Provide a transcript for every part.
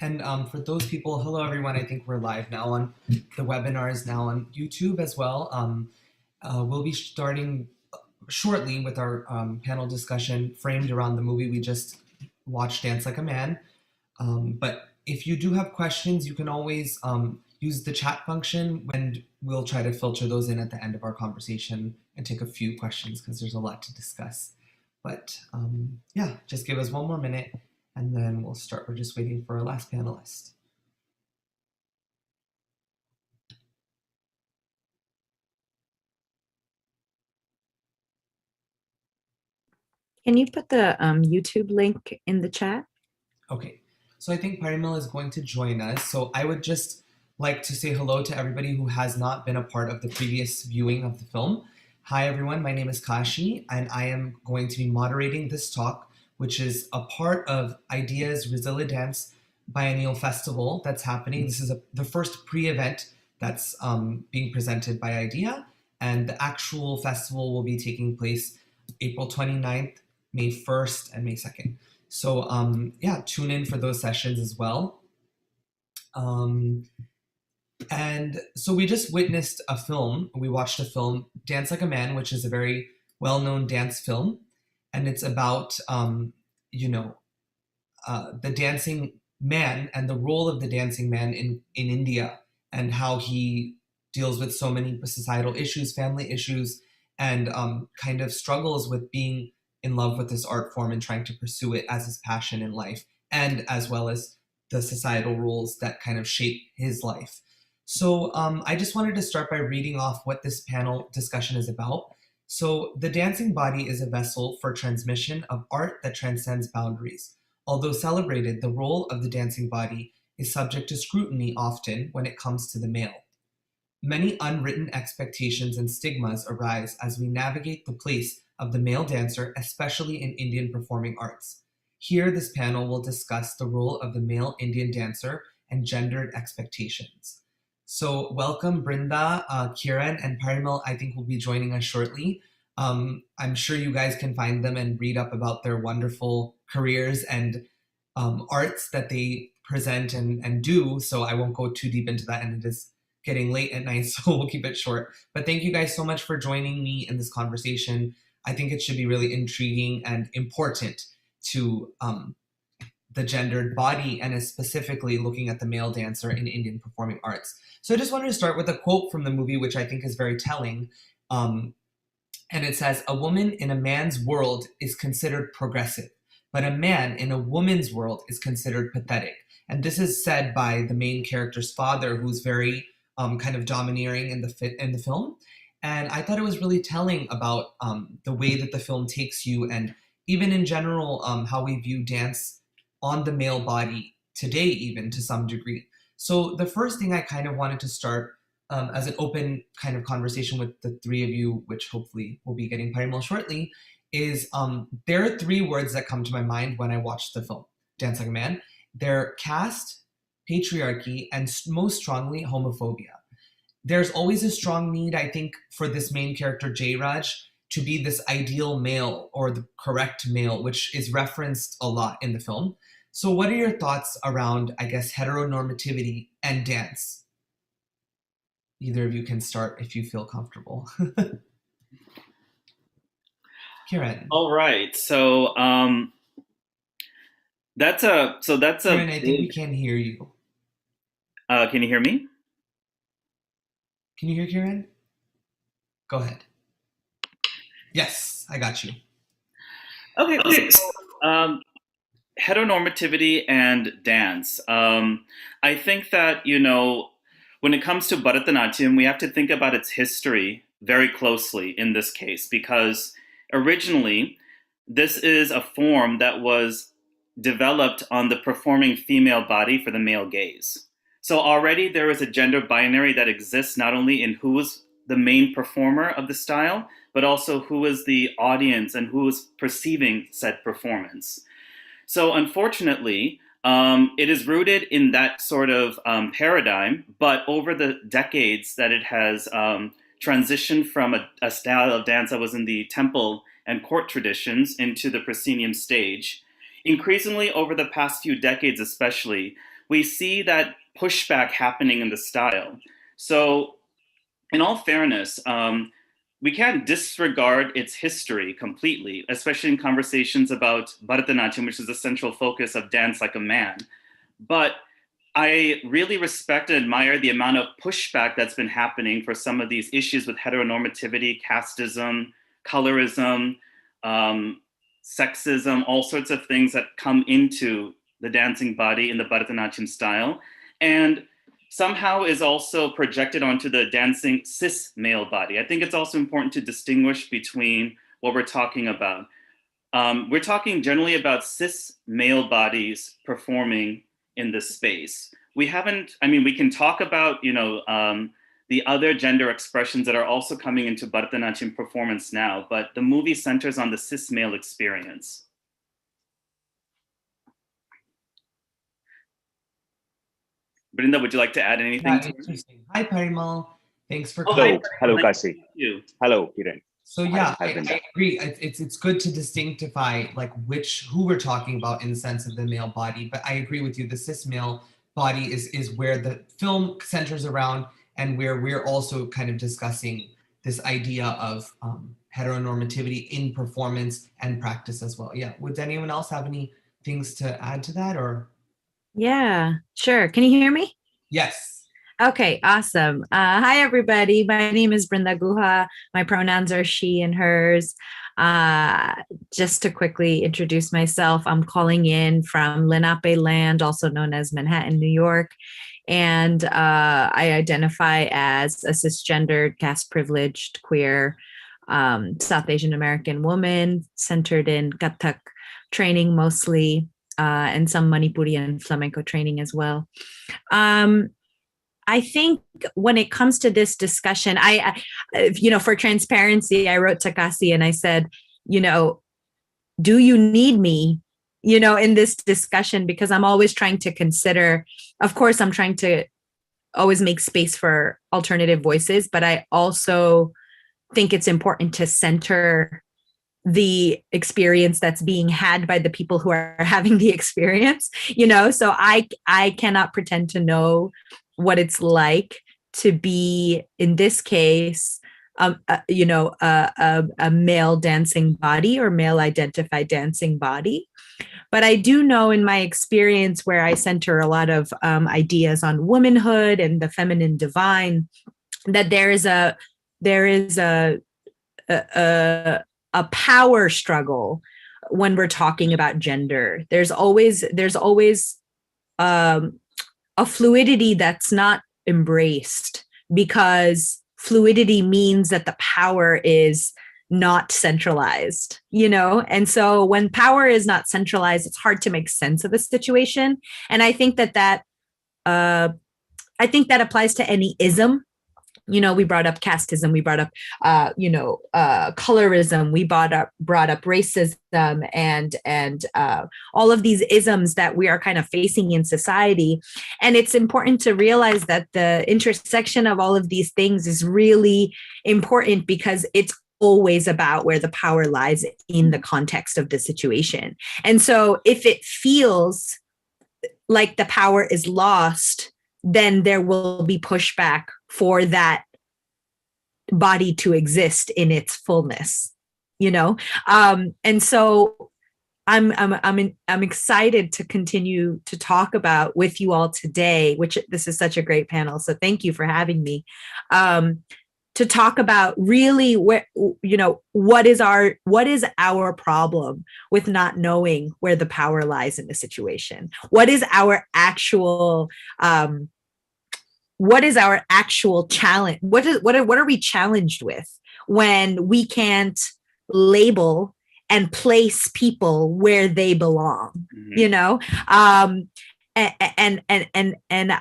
And for those people, hello everyone. I think we're live now on the webinar is now on YouTube as well. We'll be starting shortly with our panel discussion framed around the movie we just watched, Dance Like a Man. But if you do have questions, you can always use the chat function, and we'll try to filter those in at the end of our conversation and take a few questions because there's a lot to discuss. But yeah, just give us one more minute and then we'll start. We're just waiting for our last panelist. Can you put the YouTube link in the chat? Okay, so I think Parimil is going to join us. So I would just like to say hello to everybody who has not been a part of the previous viewing of the film. Hi everyone, my name is Kashi, and I am going to be moderating this talk, which is a part of Idea's ResiliDance Biennial Festival that's happening. This is the first pre-event that's being presented by Idea, and the actual festival will be taking place April 29th, May 1st, and May 2nd. So yeah, tune in for those sessions as well. And so we just witnessed a film. We watched a film, Dance Like a Man, which is a very well-known dance film. And it's about, the dancing man and the role of the dancing man in India and how he deals with so many societal issues, family issues, and kind of struggles with being in love with this art form and trying to pursue it as his passion in life, and as well as the societal rules that kind of shape his life. So I just wanted to start by reading off what this panel discussion is about. So the dancing body is a vessel for transmission of art that transcends boundaries. Although celebrated, the role of the dancing body is subject to scrutiny often when it comes to the male. Many unwritten expectations and stigmas arise as we navigate the place of the male dancer, especially in Indian performing arts. Here, this panel will discuss the role of the male Indian dancer and gendered expectations. So welcome Brinda, Kiran, and Parimal, I think will be joining us shortly. I'm sure you guys can find them and read up about their wonderful careers and arts that they present and do, so I won't go too deep into that, and it is getting late at night, so we'll keep it short. But thank you guys so much for joining me in this conversation. I think it should be really intriguing and important to the gendered body, and is specifically looking at the male dancer in Indian performing arts. So I just wanted to start with a quote from the movie, which I think is very telling. And it says, "A woman in a man's world is considered progressive, but a man in a woman's world is considered pathetic." And this is said by the main character's father, who's very kind of domineering in the film. And I thought it was really telling about the way that the film takes you, and even in general, how we view dance on the male body today, even to some degree. So the first thing I kind of wanted to start as an open kind of conversation with the three of you, which hopefully we'll be getting Parimal shortly, is there are three words that come to my mind when I watch the film, Dance Like a Man. They're caste, patriarchy, and most strongly, homophobia. There's always a strong need, I think, for this main character, Jayraj, to be this ideal male or the correct male, which is referenced a lot in the film. So what are your thoughts around, I guess, heteronormativity and dance? Either of you can start if you feel comfortable. Kiran. All right. So that's a Kiran, I think we can't hear you. Can you hear me? Can you hear Kiran? Go ahead. Yes, I got you. Okay. So, heteronormativity and dance. I think that, when it comes to Bharatanatyam, we have to think about its history very closely in this case, because originally this is a form that was developed on the performing female body for the male gaze. So already there is a gender binary that exists not only in who is the main performer of the style, but also who is the audience and who is perceiving said performance. So unfortunately, it is rooted in that sort of paradigm, but over the decades that it has transitioned from a style of dance that was in the temple and court traditions into the proscenium stage. Increasingly over the past few decades especially, we see that pushback happening in the style. So, in all fairness, we can't disregard its history completely, especially in conversations about Bharatanatyam, which is the central focus of Dance Like a Man. But I really respect and admire the amount of pushback that's been happening for some of these issues with heteronormativity, casteism, colorism, um, sexism, all sorts of things that come into the dancing body in the Bharatanatyam style. And somehow is also projected onto the dancing cis male body. I think it's also important to distinguish between what we're talking about. We're talking generally about cis male bodies performing in this space. We haven't, I mean, we can talk about, the other gender expressions that are also coming into Bharatanatyam performance now, but the movie centers on the cis male experience. Brinda, would you like to add anything? Yeah, interesting. Hi, Parimal. Thanks for Hi, coming. Hello, Nice to Kasi. meet you. Hello, Kiran. So yeah, Hi, I Brenda. agree. It's good to distinctify like who we're talking about in the sense of the male body. But I agree with you. The cis male body is where the film centers around, and where we're also kind of discussing this idea of heteronormativity in performance and practice as well. Yeah. Would anyone else have any things to add to that, or? Yeah, sure. Can you hear me? Yes. Okay, awesome. Hi, everybody. My name is Brinda Guha. My pronouns are she and hers. Just to quickly introduce myself, I'm calling in from Lenape land, also known as Manhattan, New York. And I identify as a cisgendered, caste privileged, queer, South Asian American woman centered in Kathak training mostly, and some Manipuri and flamenco training as well. I think when it comes to this discussion, for transparency, I wrote Takasi and I said, do you need me, in this discussion? Because I'm always trying to consider, of course, I'm trying to always make space for alternative voices, but I also think it's important to center the experience that's being had by the people who are having the experience, so I cannot pretend to know what it's like to be, in this case, a male dancing body or male identified dancing body. But I do know in my experience, where I center a lot of ideas on womanhood and the feminine divine, that there is a power struggle when we're talking about gender. There's always a fluidity that's not embraced, because fluidity means that the power is not centralized, and so when power is not centralized, it's hard to make sense of a situation. And I think that applies to any ism. We brought up casteism, we brought up, colorism, we brought up racism, and all of these isms that we are kind of facing in society. And it's important to realize that the intersection of all of these things is really important, because it's always about where the power lies in the context of the situation. And so if it feels like the power is lost, then there will be pushback for that body to exist in its fullness, and so I'm excited to continue to talk about with you all today, which this is such a great panel, so thank you for having me, to talk about really what is our problem with not knowing where the power lies in the situation. What is our actual challenge? What are we challenged with when we can't label and place people where they belong? Mm-hmm. And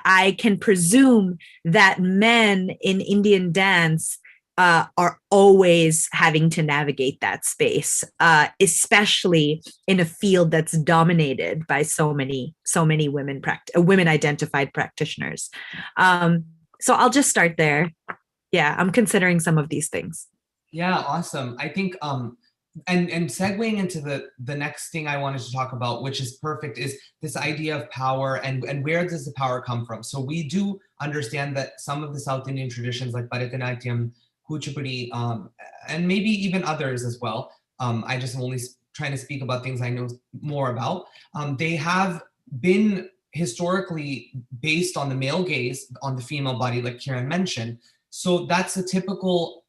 I can presume that men in Indian dance are always having to navigate that space, especially in a field that's dominated by so many women identified practitioners. So I'll just start there. Yeah, I'm considering some of these things. Yeah, awesome. I think and segueing into the next thing I wanted to talk about, which is perfect, is this idea of power and where does the power come from? So we do understand that some of the South Indian traditions like Bharatanatyam, Kuchipudi, and maybe even others as well. I just am only trying to speak about things I know more about. They have been historically based on the male gaze on the female body, like Kiran mentioned. So that's a typical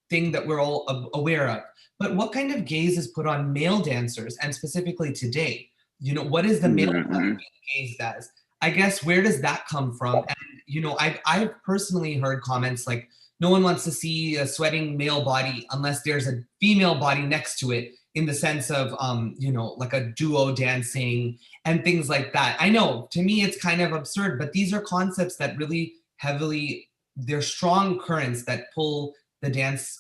thing that we're all aware of. But what kind of gaze is put on male dancers, and specifically today? You know, what is the male body Mm-hmm. being gazed as? I guess where does that come from? And you know, I've personally heard comments like, no one wants to see a sweating male body unless there's a female body next to it, in the sense of you know, like a duo dancing and things like that. I know to me it's kind of absurd, but these are concepts that really heavily, they're strong currents that pull the dance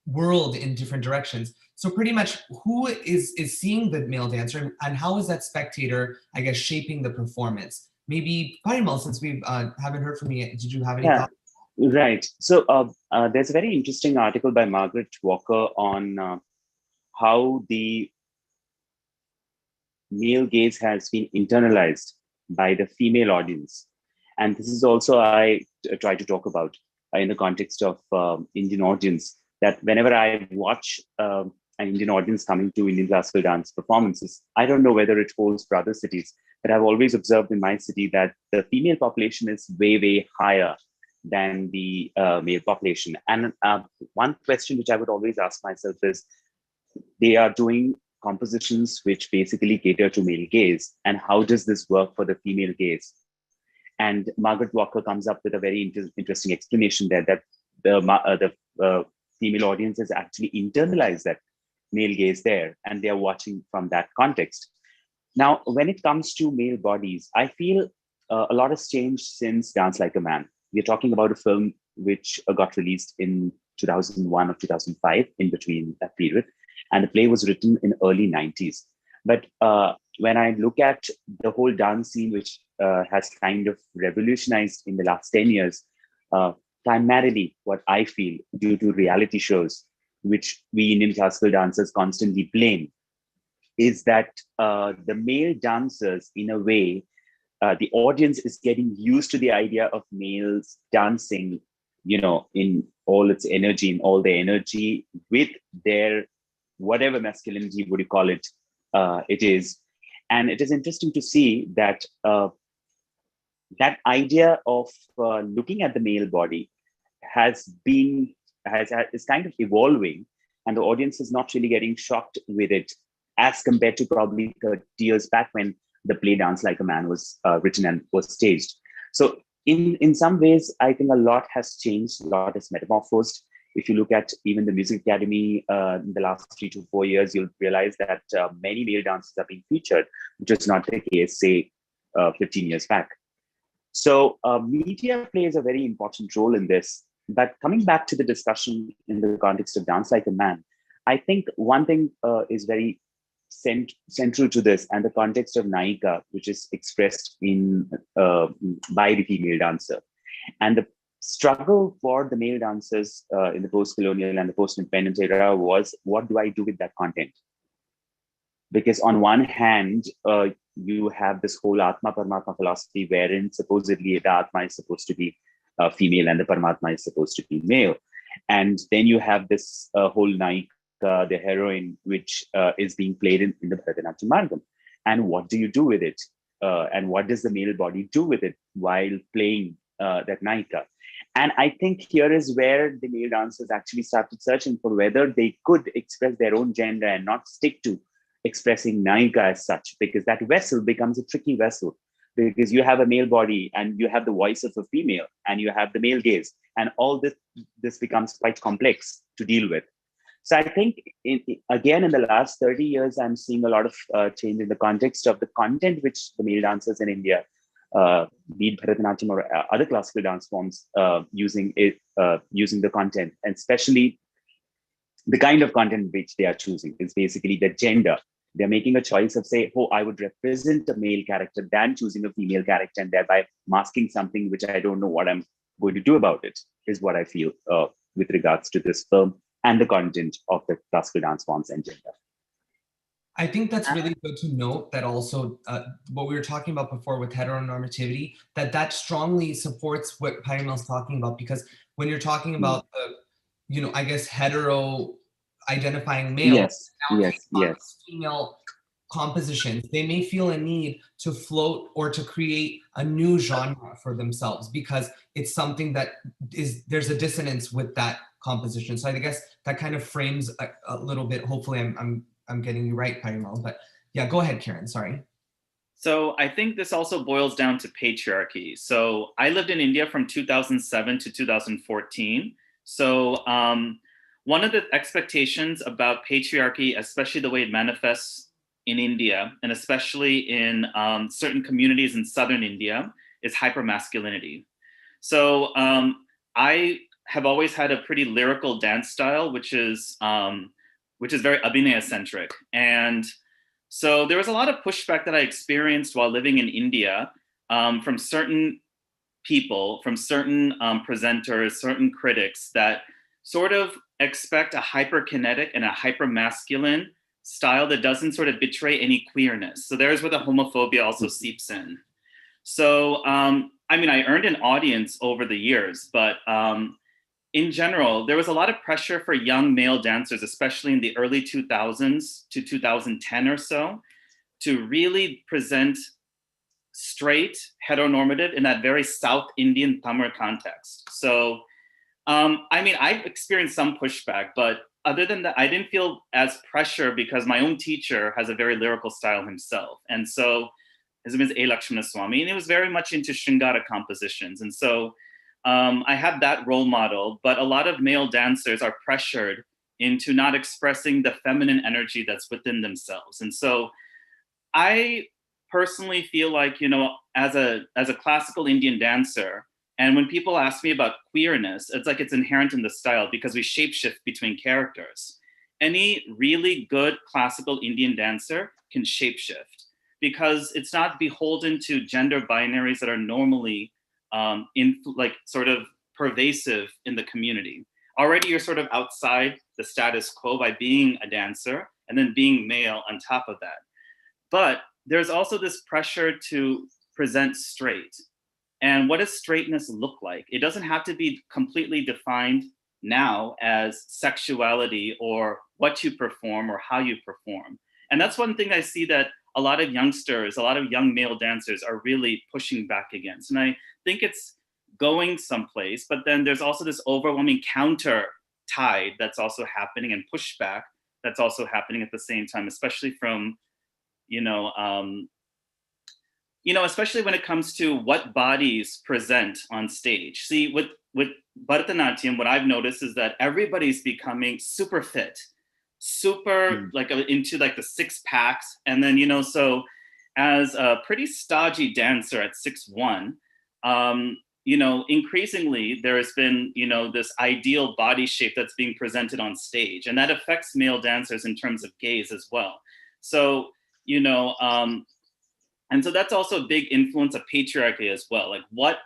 world in different directions. So pretty much, who is seeing the male dancer, and how is that spectator, I guess, shaping the performance? Maybe Parimal, since we haven't heard from you yet, did you have any Yeah, thoughts? right. So there's a very interesting article by Margaret Walker on how the male gaze has been internalized by the female audience. And this is also I try to talk about in the context of Indian audience, that whenever I watch an Indian audience coming to Indian classical dance performances, I don't know whether it holds for other cities, but I've always observed in my city that the female population is way, way higher than the male population. And one question which I would always ask myself is, they are doing compositions which basically cater to male gaze, and how does this work for the female gaze? And Margaret Walker comes up with a very interesting explanation there, that the female audience has actually internalized that male gaze there, and they are watching from that context. Now, when it comes to male bodies, I feel a lot has changed since Dance Like a Man. We're talking about a film which got released in 2001 or 2005, in between that period, and the play was written in early 90s. But when I look at the whole dance scene, which has kind of revolutionized in the last 10 years, uh, primarily what I feel due to reality shows, which we Indian classical dancers constantly blame, is that the male dancers, in a way, the audience is getting used to the idea of males dancing, you know, in all its energy, in all their energy, with their whatever masculinity would you call it, it is. And it is interesting to see that that idea of looking at the male body has been is kind of evolving, and the audience is not really getting shocked with it, as compared to probably 30 years back when the play Dance Like a Man was written and was staged. So in some ways, I think a lot has changed, a lot has metamorphosed. If you look at even the Music Academy in the last 3 to 4 years, you'll realize that many male dancers are being featured, which was not the case, say, 15 years back. So media plays a very important role in this. But coming back to the discussion in the context of Dance Like a Man, I think one thing is very central to this, and the context of Naika, which is expressed in by the female dancer. And the struggle for the male dancers in the post-colonial and the post-independent era was, what do I do with that content? Because on one hand, you have this whole Atma Paramatma philosophy, wherein supposedly the Atma is supposed to be female and the Paramatma is supposed to be male. And then you have this whole Naika, the heroine, which is being played in the Bharatanatyam Margam. And what do you do with it? And what does the male body do with it while playing that Naika? And I think here is where the male dancers actually started searching for whether they could express their own gender and not stick to expressing Naika as such, because that vessel becomes a tricky vessel, because you have a male body and you have the voice of a female and you have the male gaze, and all this becomes quite complex to deal with. So I think, again, in the last 30 years, I'm seeing a lot of change in the context of the content which the male dancers in India, be it Bharatanatyam or other classical dance forms, using the content, and especially the kind of content which they are choosing is basically the gender. They're making a choice of, say, oh, I would represent a male character than choosing a female character, and thereby masking something which I don't know what I'm going to do about it, is what I feel with regards to this film and the content of the classical dance forms and gender. I think that's really good to note that also what we were talking about before with heteronormativity, that strongly supports what Parimal's talking about, because when you're talking about the, I guess hetero identifying male, Yes, now yes, yes. female compositions, they may feel a need to float or to create a new genre for themselves because it's something that there's a dissonance with that composition. So I guess that kind of frames a little bit. Hopefully, I'm getting you right, Parimal. But yeah, go ahead, Karen. Sorry. So I think this also boils down to patriarchy. So I lived in India from 2007 to 2014. So one of the expectations about patriarchy, especially the way it manifests in India, and especially in certain communities in southern India, is hypermasculinity. So I have always had a pretty lyrical dance style, which is very Abhinaya-centric. And so there was a lot of pushback that I experienced while living in India from certain people, from certain presenters, certain critics that sort of expect a hyperkinetic and a hypermasculine style that doesn't sort of betray any queerness. So there's where the homophobia also seeps in. So, I earned an audience over the years, but in general, there was a lot of pressure for young male dancers, especially in the early 2000s to 2010 or so, to really present straight, heteronormative in that very South Indian Tamil context. So, I've experienced some pushback, but other than that, I didn't feel as pressure because my own teacher has a very lyrical style himself. And so his name is A. Lakshmanaswamy, and he was very much into Shringara compositions. And so I had that role model, but a lot of male dancers are pressured into not expressing the feminine energy that's within themselves. And so I personally feel like, as a classical Indian dancer, and when people ask me about queerness, it's like it's inherent in the style because we shapeshift between characters. Any really good classical Indian dancer can shapeshift because it's not beholden to gender binaries that are normally sort of pervasive in the community. Already you're sort of outside the status quo by being a dancer and then being male on top of that. But there's also this pressure to present straight. And what does straightness look like? It doesn't have to be completely defined now as sexuality or what you perform or how you perform. And that's one thing I see that a lot of youngsters, a lot of young male dancers are really pushing back against. And I think it's going someplace, but then there's also this overwhelming counter tide that's also happening and pushback that's also happening at the same time, especially from, especially when it comes to what bodies present on stage. See, with Bharatanatyam, what I've noticed is that everybody's becoming super fit, super into like the six packs. And then, so as a pretty stodgy dancer at 6'1", increasingly there has been, this ideal body shape that's being presented on stage. And that affects male dancers in terms of gaze as well. So, and so that's also a big influence of patriarchy as well. Like, what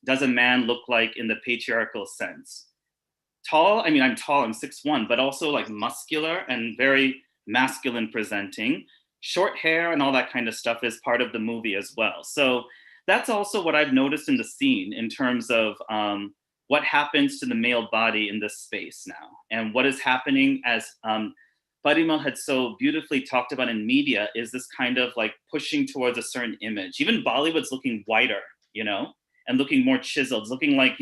does a man look like in the patriarchal sense? Tall, I'm tall, I'm 6'1", but also like muscular and very masculine presenting. Short hair and all that kind of stuff is part of the movie as well. So that's also what I've noticed in the scene in terms of what happens to the male body in this space now. And what is happening, as Parimal had so beautifully talked about in media, is this kind of like pushing towards a certain image. Even Bollywood's looking whiter, and looking more chiseled, it's looking like,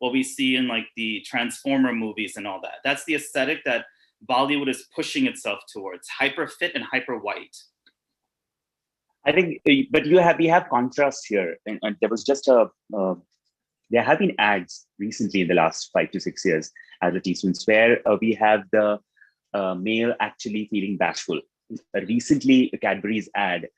what we see in like the Transformer movies and all that. That's the aesthetic that Bollywood is pushing itself towards, hyper fit and hyper white. I think, but we have contrast here. And there was just there have been ads recently in the last 5 to 6 years, advertisements, where we have the male actually feeling bashful. Recently, Cadbury's ad,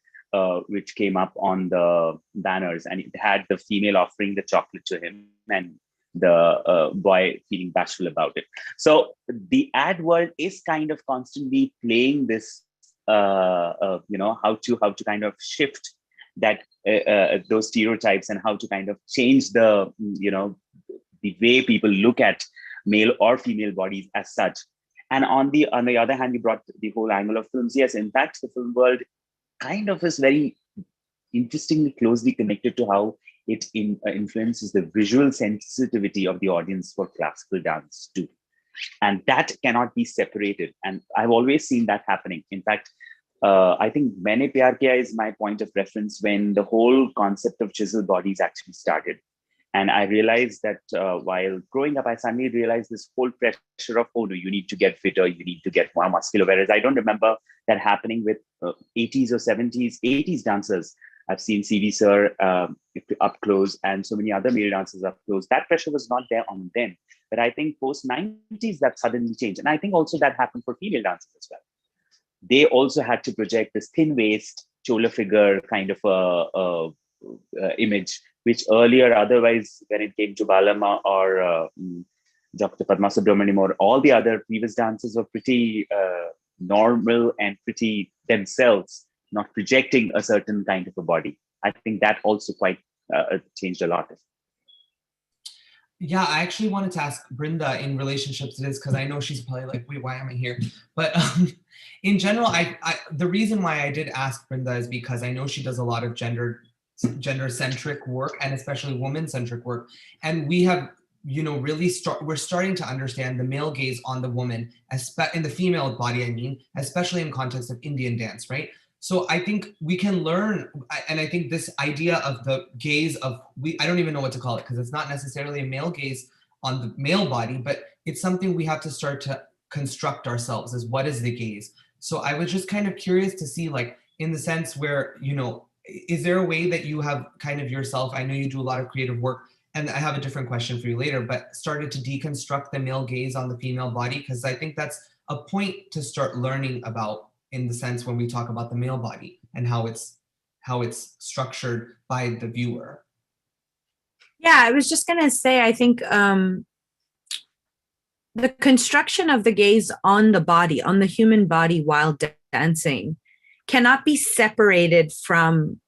which came up on the banners, and it had the female offering the chocolate to him and the boy feeling bashful about it. So the ad world is kind of constantly playing this, how to kind of shift that those stereotypes and how to kind of change the way people look at male or female bodies as such. And on the other hand, you brought the whole angle of films. Yes, in fact, the film world kind of is very interestingly closely connected to how it influences the visual sensitivity of the audience for classical dance too. And that cannot be separated. And I've always seen that happening. In fact, I think Maine Pyar Kiya is my point of reference when the whole concept of chiseled bodies actually started. And I realized that while growing up, I suddenly realized this whole pressure of, oh no, you need to get fitter, you need to get more muscular. Whereas I don't remember that happening with 80s or 80s dancers. I've seen CV Sir up close and so many other male dancers up close. That pressure was not there on them. But I think post 90s, that suddenly changed. And I think also that happened for female dancers as well. They also had to project this thin waist, chola figure kind of image, which earlier, otherwise, when it came to Balama or Dr. Padma Subramaniam or all the other previous dancers were pretty normal and pretty themselves, not projecting a certain kind of a body. I think that also quite changed a lot. Yeah, I actually wanted to ask Brinda in relationship to this, because I know she's probably like, wait, why am I here? But in general, the reason why I did ask Brinda is because I know she does a lot of gender-centric work, and especially woman-centric work. And we have, we're starting to understand the male gaze on the woman, in the female body, I mean, especially in context of Indian dance, right? So I think we can learn, and I think this idea of the gaze of, I don't even know what to call it, because it's not necessarily a male gaze on the male body, but it's something we have to start to construct ourselves as what is the gaze. So I was just kind of curious to see, like, in the sense where, is there a way that you have kind of yourself, I know you do a lot of creative work, and I have a different question for you later, but started to deconstruct the male gaze on the female body? Because I think that's a point to start learning about, in the sense when we talk about the male body and how it's structured by the viewer. Yeah, I was just gonna say, I think the construction of the gaze on the body, on the human body while dancing, cannot be separated from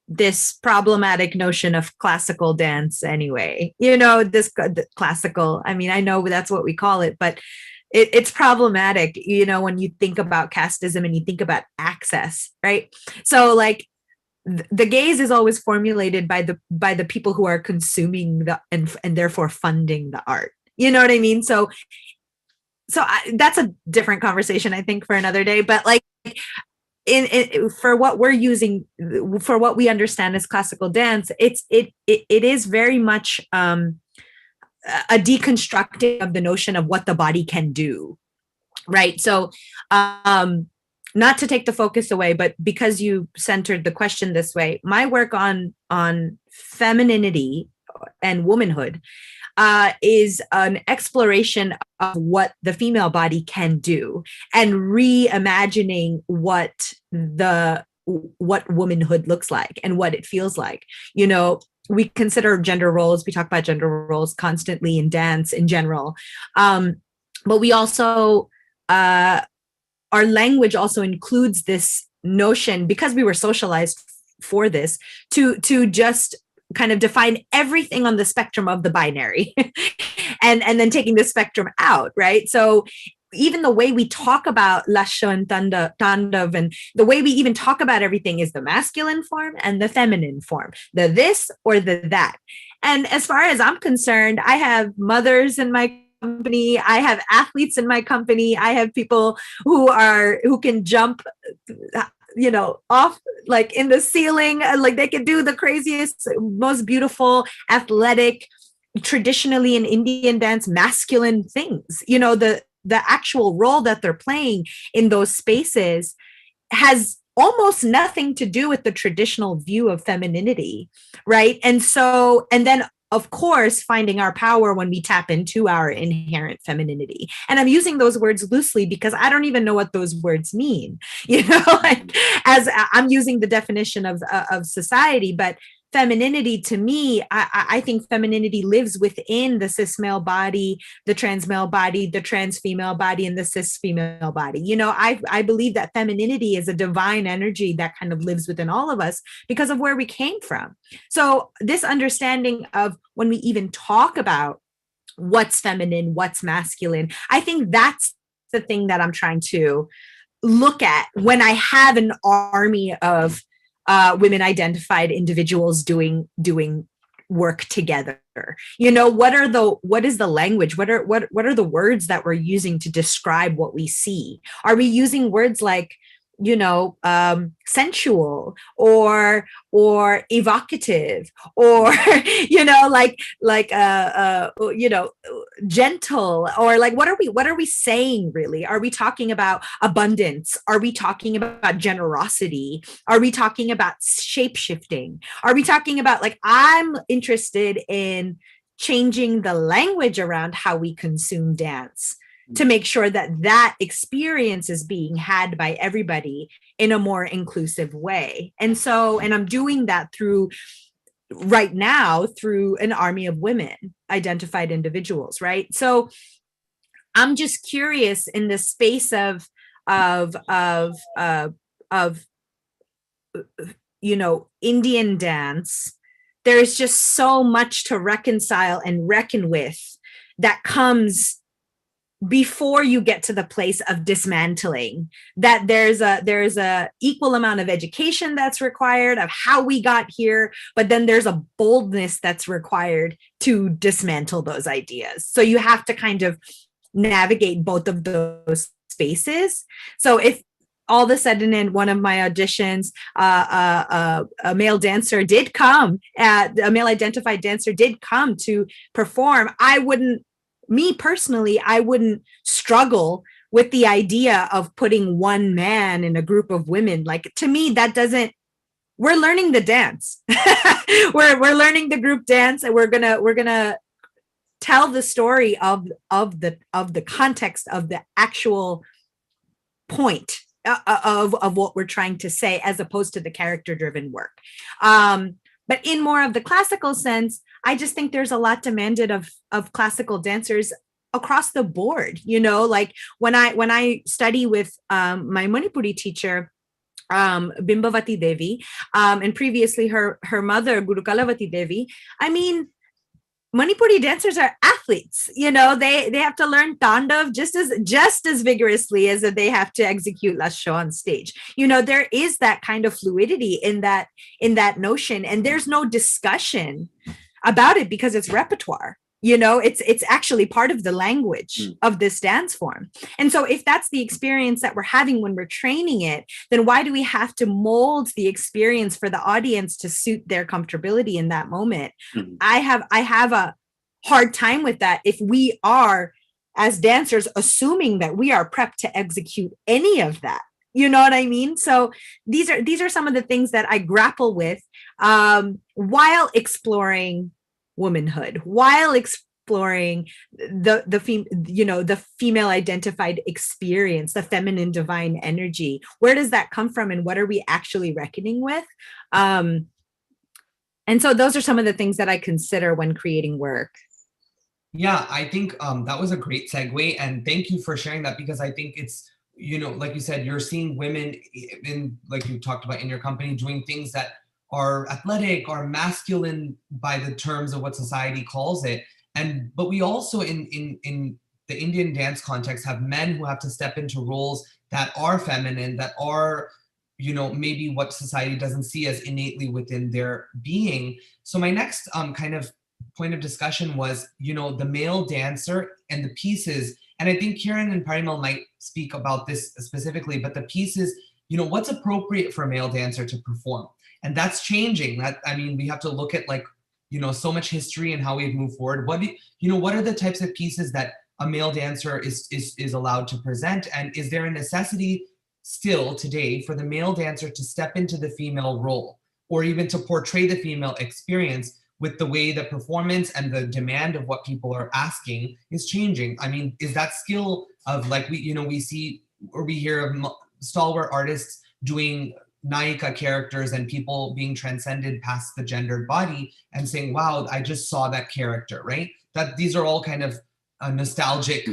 this problematic notion of classical dance anyway. This classical, I mean, I know that's what we call it, but it's problematic, when you think about casteism and you think about access, right? So like the gaze is always formulated by the people who are consuming and therefore funding the art. You know what I mean? So that's a different conversation, I think, for another day. But like for what we're using, for what we understand as classical dance, it is very much a deconstructing of the notion of what the body can do, right? So not to take the focus away, but because you centered the question this way, my work on femininity and womanhood is an exploration of what the female body can do and reimagining what womanhood looks like and what it feels like. We consider gender roles. We talk about gender roles constantly in dance in general. But we also, our language also includes this notion, because we were socialized for this, to just kind of define everything on the spectrum of the binary and then taking the spectrum out, right? So even the way we talk about Lasho and Tandav, and the way we even talk about everything is the masculine form and the feminine form, the this or the that. And as far as I'm concerned, I have mothers in my company, I have athletes in my company, I have people who can jump off like in the ceiling, like they can do the craziest, most beautiful, athletic, traditionally in Indian dance, masculine things. The actual role that they're playing in those spaces has almost nothing to do with the traditional view of femininity, right? And then of course, finding our power when we tap into our inherent femininity. And I'm using those words loosely because I don't even know what those words mean, like as I'm using the definition of society, but femininity to me, I think femininity lives within the cis male body, the trans male body, the trans female body, and the cis female body. I believe that femininity is a divine energy that kind of lives within all of us because of where we came from. So this understanding of when we even talk about what's feminine, what's masculine. I think that's the thing that I'm trying to look at when I have an army of women identified individuals doing work together. What is the language? What are the words that we're using to describe what we see? Are we using words like, sensual or evocative, or gentle, or like what are we saying really? Are we talking about abundance? Are we talking about generosity? Are we talking about shape shifting? Are we talking about, like, I'm interested in changing the language around how we consume dance to make sure that that experience is being had by everybody in a more inclusive way. And I'm doing that right now through an army of women identified individuals, right? So I'm just curious, in the space of Indian dance, there's just so much to reconcile and reckon with that comes before you get to the place of dismantling. That there's a equal amount of education that's required of how we got here, but then there's a boldness that's required to dismantle those ideas. So you have to kind of navigate both of those spaces. So if all of a sudden in one of my auditions, a male dancer did come, a male identified dancer did come to perform, me personally, I wouldn't struggle with the idea of putting one man in a group of women. Like, to me, that doesn't, we're learning the dance. we're learning the group dance, and we're gonna tell the story of the context of the actual point of what we're trying to say, as opposed to the character driven work. But in more of the classical sense, I just think there's a lot demanded of classical dancers across the board. Like when I study with my Manipuri teacher, Bimbavati Devi, and previously her mother, Guru Kalavati Devi, I mean, Manipuri dancers are athletes. They have to learn tandav just as vigorously as they have to execute lasho on stage. There is that kind of fluidity in that notion, and there's no discussion about it because it's repertoire. It's actually part of the language of this dance form. And so if that's the experience that we're having when we're training it, then why do we have to mold the experience for the audience to suit their comfortability in that moment? I have a hard time with that if we are, as dancers, assuming that we are prepped to execute any of that. You know what I mean? So these are some of the things that I grapple with while exploring womanhood, while exploring the female identified experience, the feminine divine energy. Where does that come from, and what are we actually reckoning with? And so those are some of the things that I consider when creating work. Yeah, I think that was a great segue, and thank you for sharing that, because I think it's, like you said, you're seeing women in, like you talked about in your company, doing things that are athletic or masculine by the terms of what society calls it. But we also in the Indian dance context have men who have to step into roles that are feminine, that are, maybe what society doesn't see as innately within their being. So my next kind of point of discussion was, the male dancer and the pieces. And I think Kieran and Parimal might speak about this specifically, but the pieces, what's appropriate for a male dancer to perform. And that's changing. We have to look at, like, so much history and how we've moved forward. What are the types of pieces that a male dancer is allowed to present? And is there a necessity still today for the male dancer to step into the female role, or even to portray the female experience, with the way the performance and the demand of what people are asking is changing? Is that skill of, like, we see or we hear of stalwart artists doing Nayika characters and people being transcended past the gendered body and saying, wow, I just saw that character, right? That these are all kind of nostalgic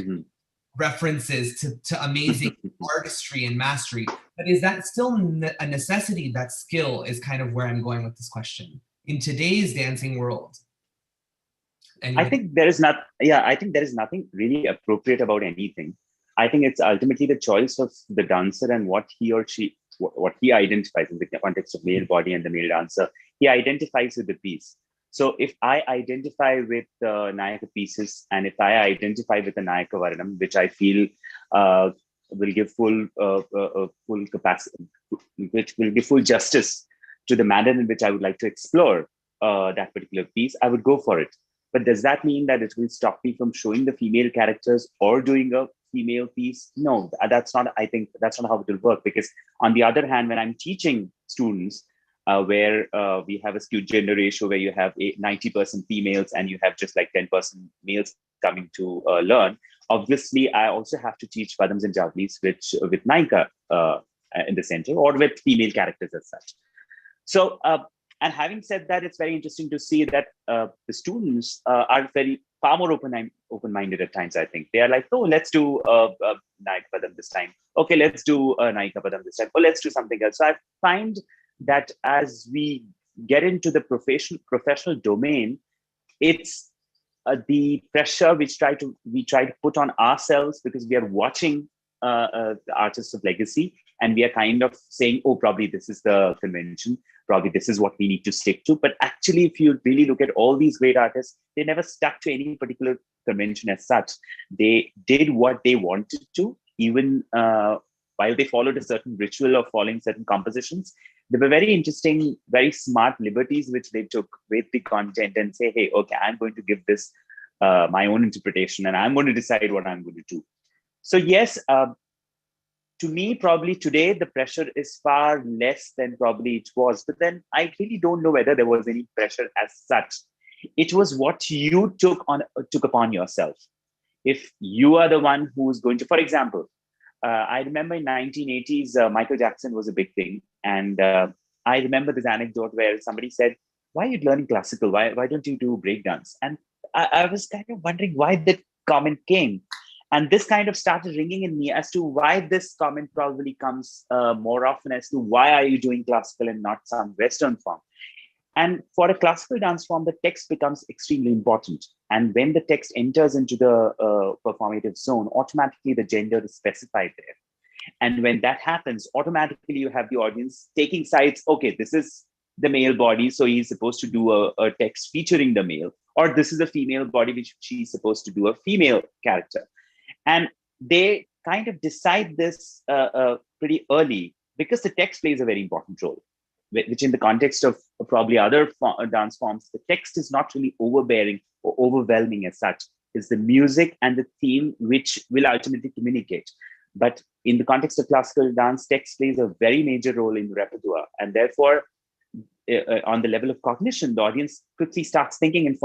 references to amazing artistry and mastery. But is that still a necessity? That skill is kind of where I'm going with this question in today's dancing world. I Anybody? think there is not, yeah, I think there is nothing really appropriate about anything. I think it's ultimately the choice of the dancer and what he or she, what he identifies in the context of male body and the male dancer. He identifies with the piece. So if I identify with the Nayaka pieces and if I identify with the Nayaka Varnam, which I feel uh, will give full capacity, which will give full justice to the manner in which I would like to explore that particular piece, I would go for it. But does that mean that it will stop me from showing the female characters or doing a female piece? No, that's not, I think that's not how it will work. Because on the other hand, when I'm teaching students, where we have a skewed gender ratio where you have 90% females and you have just like 10% males coming to learn, obviously I also have to teach Padams and Javlis, which with Naika in the center or with female characters as such. So, and having said that, it's very interesting to see that the students are very far more open-minded at times. I think they are like, oh, let's do Naika Padam this time. Okay, let's do Naika Padam this time. Oh, let's do something else. So I find that as we get into the professional domain, it's the pressure we try to put on ourselves because we are watching the artists of legacy, and we are kind of saying, oh, probably this is the convention, probably this is what we need to stick to. But actually, if you really look at all these great artists, they never stuck to any particular convention as such. They did what they wanted to, even while they followed a certain ritual of following certain compositions. There were very interesting, very smart liberties which they took with the content and say, hey, okay, I'm going to give this my own interpretation and I'm going to decide what I'm going to do. So yes, to me, probably today, the pressure is far less than probably it was. But then I really don't know whether there was any pressure as such. It was what you took upon yourself. If you are the one who's going to, for example, I remember in 1980s, Michael Jackson was a big thing. And I remember this anecdote where somebody said, why are you learning classical? Why don't you do breakdance? And I was kind of wondering why that comment came. And this kind of started ringing in me as to why this comment probably comes more often as to why are you doing classical and not some Western form? And for a classical dance form, the text becomes extremely important. And when the text enters into the performative zone, automatically the gender is specified there. And when that happens, automatically you have the audience taking sides. Okay, this is the male body, so he's supposed to do a text featuring the male. Or this is a female body, which she's supposed to do a female character. And they kind of decide this pretty early because the text plays a very important role, which in the context of probably other dance forms, the text is not really overbearing or overwhelming as such. It's the music and the theme which will ultimately communicate. But in the context of classical dance, text plays a very major role in the repertoire. And therefore, on the level of cognition, the audience quickly starts thinking and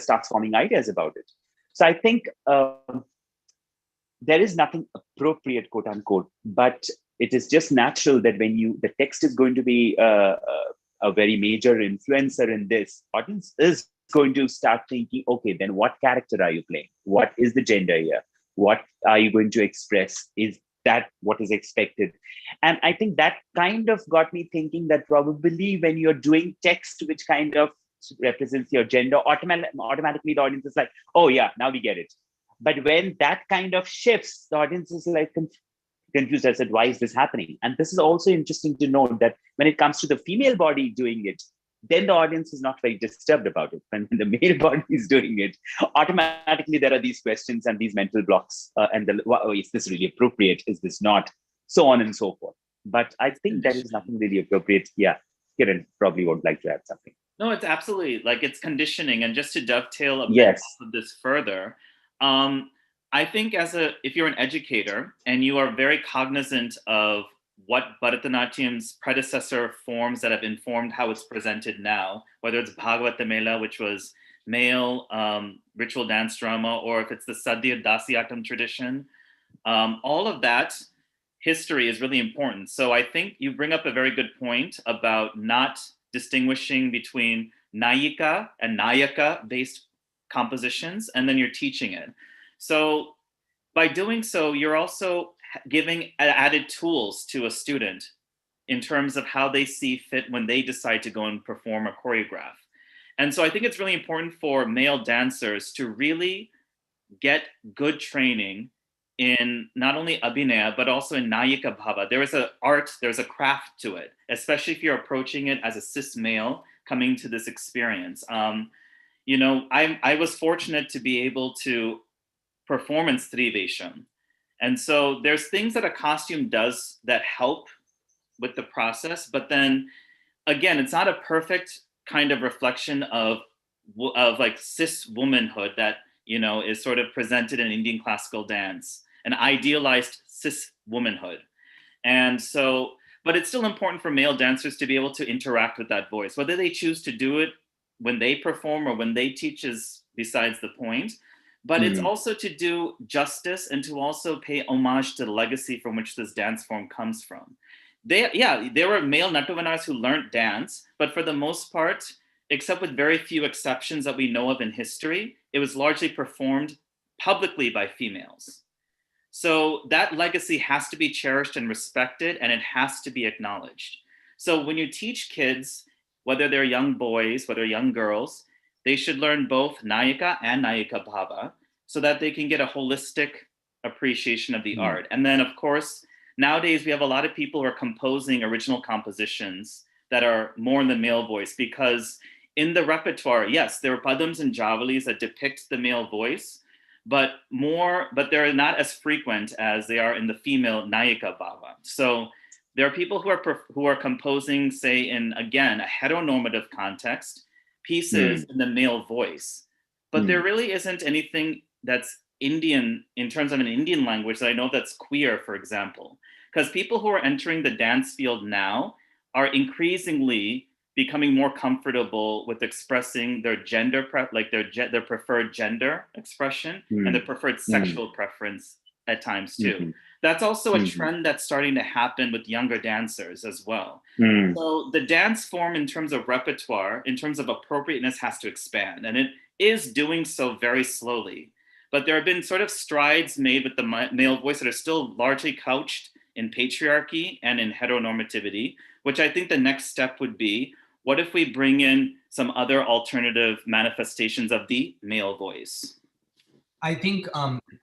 starts forming ideas about it. So I think there is nothing appropriate, quote unquote, but it is just natural that when the text is going to be a very major influencer in this, audience is going to start thinking, okay, then what character are you playing? What is the gender here? What are you going to express? Is that what is expected? And I think that kind of got me thinking that probably when you're doing text, which kind of represents your gender, automatically the audience is like, oh yeah, now we get it. But when that kind of shifts, the audience is like confused as to why is this happening? And this is also interesting to note that when it comes to the female body doing it, then the audience is not very disturbed about it. When the male body is doing it, automatically there are these questions and these mental blocks. Is this really appropriate? Is this not? So on and so forth. But I think there is nothing really appropriate. Yeah, Kiran probably would like to add something. No, it's absolutely like it's conditioning. And just to dovetail a bit Yes. off of this further, I think if you're an educator and you are very cognizant of what Bharatanatyam's predecessor forms that have informed how it's presented now, whether it's Bhagavata Mela, which was male ritual dance drama, or if it's the Sadhya Dasyatam tradition, all of that history is really important. So I think you bring up a very good point about not distinguishing between Nayika and Nayaka based compositions, and then you're teaching it. So by doing so, you're also giving added tools to a student in terms of how they see fit when they decide to go and perform or choreograph. And so I think it's really important for male dancers to really get good training in not only abhinaya, but also in nayika bhava. There is an art, there's a craft to it, especially if you're approaching it as a cis male coming to this experience. I was fortunate to be able to perform in Strivesham. And so there's things that a costume does that help with the process, but then again, it's not a perfect kind of reflection of like cis womanhood that is sort of presented in Indian classical dance, an idealized cis womanhood. And so, but it's still important for male dancers to be able to interact with that voice. Whether they choose to do it when they perform or when they teach is besides the point. But it's also to do justice and to also pay homage to the legacy from which this dance form comes from. There were male Natuvanaras who learned dance, but for the most part, except with very few exceptions that we know of in history, it was largely performed publicly by females. So that legacy has to be cherished and respected, and it has to be acknowledged. So when you teach kids, whether they're young boys, whether young girls, they should learn both Nayika and Nayika Bhava so that they can get a holistic appreciation of the art. And then, of course, nowadays we have a lot of people who are composing original compositions that are more in the male voice, because in the repertoire, yes, there are padams and javalis that depict the male voice, but they're not as frequent as they are in the female Nayika Bhava. So there are people who are composing, say, in, again, a heteronormative context, pieces in the male voice. But there really isn't anything that's Indian in terms of an Indian language that I know that's queer, for example. Because people who are entering the dance field now are increasingly becoming more comfortable with expressing their gender, their preferred gender expression and their preferred sexual preference at times too. That's also a trend that's starting to happen with younger dancers as well. So the dance form in terms of repertoire, in terms of appropriateness, has to expand. And it is doing so very slowly. But there have been sort of strides made with the male voice that are still largely couched in patriarchy and in heteronormativity, which I think the next step would be, what if we bring in some other alternative manifestations of the male voice? I think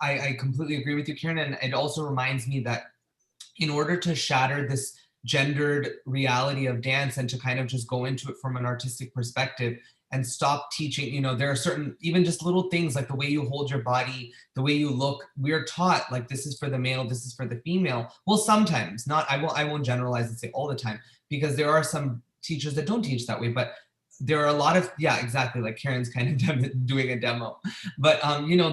I completely agree with you, Karen. And it also reminds me that in order to shatter this gendered reality of dance and to kind of just go into it from an artistic perspective and stop teaching, there are certain, even just little things like the way you hold your body, the way you look, we're taught like this is for the male, this is for the female. Well, sometimes, not, I won't generalize and say all the time, because there are some teachers that don't teach that way, but there are a lot of, yeah, exactly, like Karen's kind of doing a demo. But,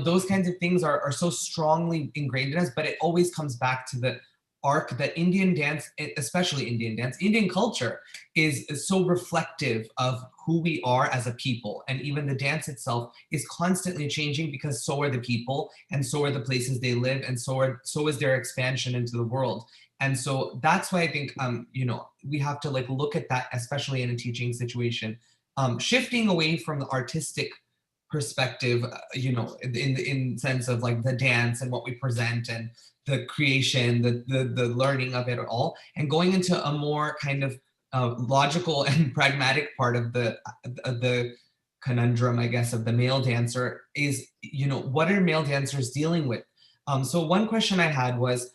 those kinds of things are so strongly ingrained in us, but it always comes back to the arc that Indian dance, especially Indian dance, Indian culture is so reflective of who we are as a people. And even the dance itself is constantly changing because so are the people and so are the places they live and so is their expansion into the world. And so that's why I think, we have to like look at that, especially in a teaching situation, shifting away from the artistic perspective, in sense of like the dance and what we present and the creation, the learning of it all, and going into a more kind of logical and pragmatic part of the conundrum, I guess, of the male dancer is, what are male dancers dealing with? So one question I had was,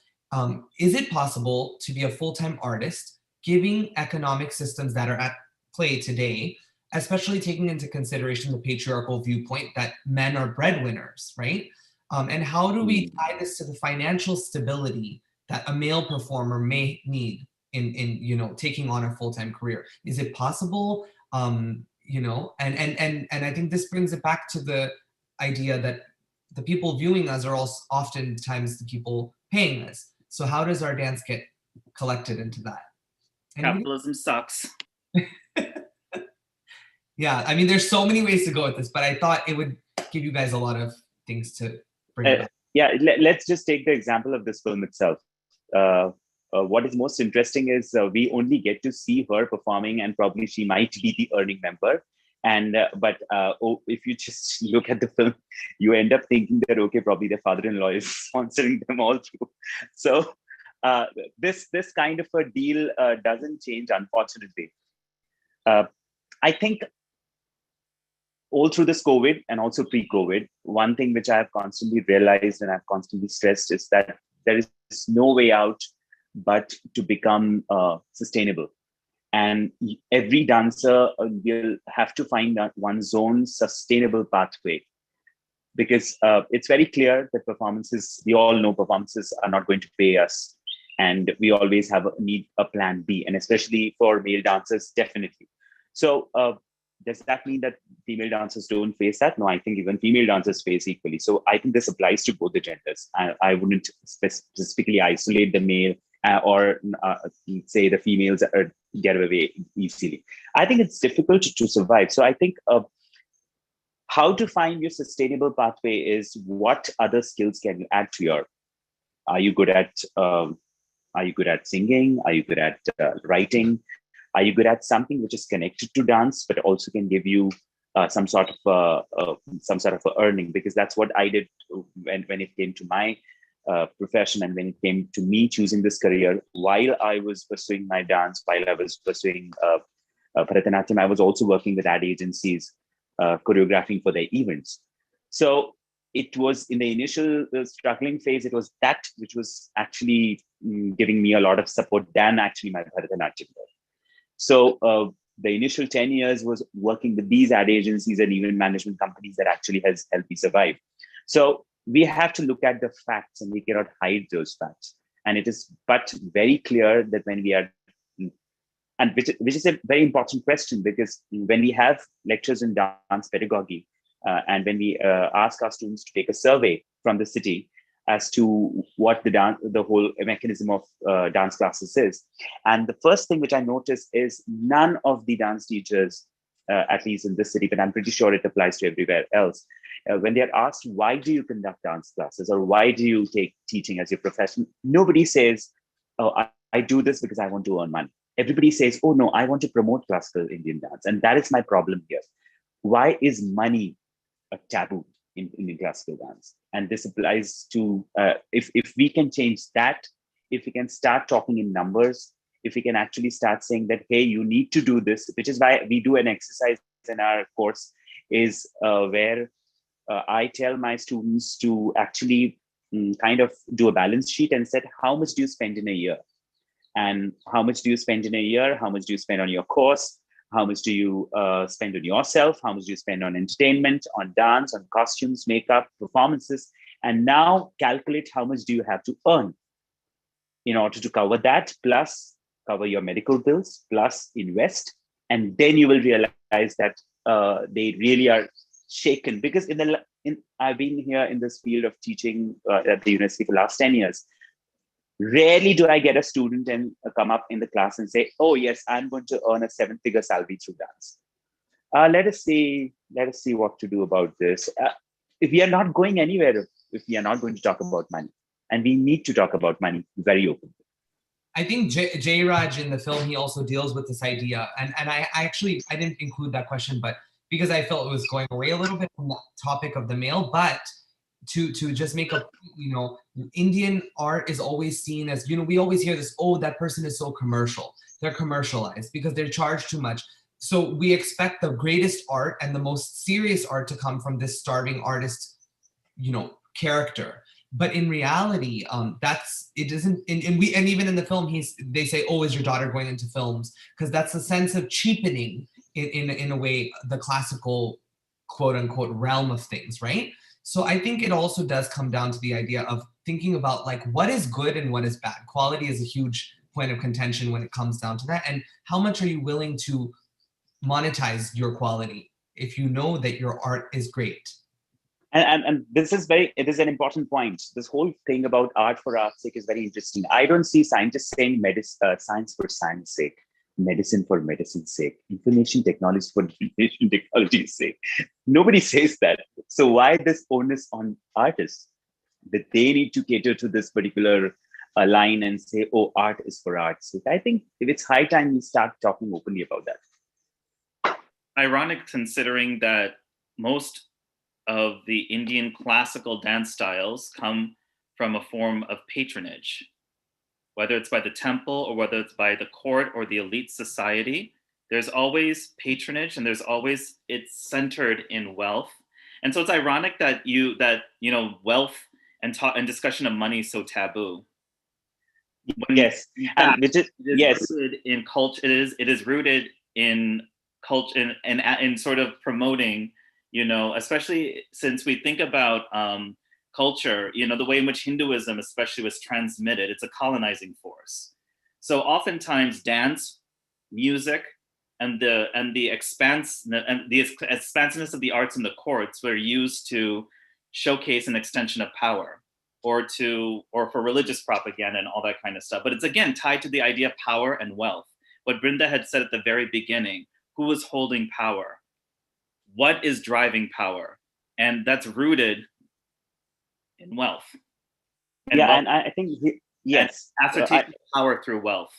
is it possible to be a full-time artist, giving economic systems that are at play today, especially taking into consideration the patriarchal viewpoint that men are breadwinners, right? And how do we tie this to the financial stability that a male performer may need in taking on a full-time career? Is it possible? And I think this brings it back to the idea that the people viewing us are also oftentimes the people paying us. So how does our dance get collected into that? Anybody? Capitalism sucks. Yeah, I mean, there's so many ways to go with this, but I thought it would give you guys a lot of things to bring up. Let's just take the example of this film itself. What is most interesting is we only get to see her performing, and probably she might be the earning member. And if you just look at the film, you end up thinking that, okay, probably their father-in-law is sponsoring them all through. So this kind of a deal doesn't change, unfortunately. I think all through this COVID and also pre-COVID, one thing which I have constantly realized and I've constantly stressed is that there is no way out but to become sustainable. And every dancer will have to find that one's own sustainable pathway, because it's very clear that performances, we all know performances are not going to pay us. And we always need a plan B, and especially for male dancers, definitely. So does that mean that female dancers don't face that? No, I think even female dancers face equally. So I think this applies to both the genders. I wouldn't specifically isolate the male or say the females get away easily. I think it's difficult to survive. So I think how to find your sustainable pathway is what other skills can you add to your. Are you good at singing? Are you good at writing? Are you good at something which is connected to dance, but also can give you some sort of earning? Because that's what I did when it came to my profession, and when it came to me choosing this career. While I was pursuing my dance, while I was pursuing Bharatanatyam, I was also working with ad agencies, choreographing for their events. So it was in the initial struggling phase, it was that which was actually giving me a lot of support than actually my Bharatanatyam. So the initial 10 years was working with these ad agencies and event management companies that actually has helped me survive. So we have to look at the facts, and we cannot hide those facts. And it is but very clear that when we are, and which is a very important question, because when we have lectures in dance pedagogy, and when we ask our students to take a survey from the city as to what the whole mechanism of dance classes is. And the first thing which I noticed is none of the dance teachers, at least in this city, but I'm pretty sure it applies to everywhere else, when they're asked, why do you conduct dance classes, or why do you take teaching as your profession? Nobody says, oh, I do this because I want to earn money. Everybody says, oh no, I want to promote classical Indian dance. And that is my problem here. Why is money a taboo in Indian classical dance? And this applies to, if we can change that, if we can start talking in numbers, if we can actually start saying that, hey, you need to do this, which is why we do an exercise in our course, is where I tell my students to actually kind of do a balance sheet and said, how much do you spend in a year? And how much do you spend in a year? How much do you spend on your course? How much do you spend on yourself? How much do you spend on entertainment, on dance, on costumes, makeup, performances? And now calculate how much do you have to earn in order to cover that, plus cover your medical bills, plus invest. And then you will realize that they really are shaken. Because I've been here in this field of teaching at the university for the last 10 years. Rarely do I get a student and come up in the class and say, oh yes, I'm going to earn a 7-figure salary through dance. Let us see what to do about this. If we are not going anywhere, if we are not going to talk about money, and we need to talk about money very openly. I think Jayraj in the film, he also deals with this idea. And I didn't include that question, but because I felt it was going away a little bit from the topic of the male, but to just make a, Indian art is always seen as, we always hear this, oh, that person is so commercial. They're commercialized because they're charged too much. So we expect the greatest art and the most serious art to come from this starving artist, character. But in reality, it isn't. And even in the film, they say, "Oh, is your daughter going into films?" Because that's a sense of cheapening in a way the classical quote unquote realm of things, right? So I think it also does come down to the idea of thinking about like what is good and what is bad. Quality is a huge point of contention when it comes down to that, and how much are you willing to monetize your quality if you know that your art is great. And this is it is an important point. This whole thing about art for art's sake is very interesting. I don't see scientists saying science for science sake, medicine for medicine's sake, information technology for information technology's sake. Nobody says that. So why this onus on artists that they need to cater to this particular line and say, oh, art is for art's sake? I think if it's high time we start talking openly about that. Ironic considering that most of the Indian classical dance styles come from a form of patronage, whether it's by the temple or whether it's by the court or the elite society. there's always patronage, and it's centered in wealth. And so it's ironic that wealth and discussion of money is so taboo. When Yes, in and fact, which is it is yes, rooted in culture. It is rooted in culture, in sort of promoting, especially since we think about culture, the way in which Hinduism especially was transmitted. It's a colonizing force. So oftentimes dance, music, and the expansiveness of the arts and the courts were used to showcase an extension of power, or for religious propaganda and all that kind of stuff. But it's again tied to the idea of power and wealth. What Brinda had said at the very beginning: who is holding power? What is driving power? And that's rooted in wealth. And yeah, wealth, and I think and yes, ascertain power through wealth.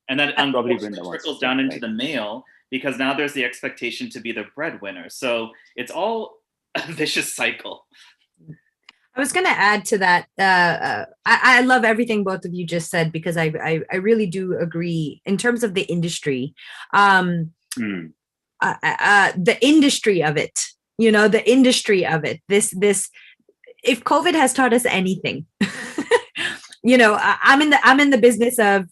And that probably unfortunately Brinda wants to trickles say, down into right? the male, because now there's the expectation to be the breadwinner. So it's all a vicious cycle. I was going to add to that. I love everything both of you just said, because I really do agree in terms of the industry. The industry of it, the industry of it. This if COVID has taught us anything, I'm in the business of,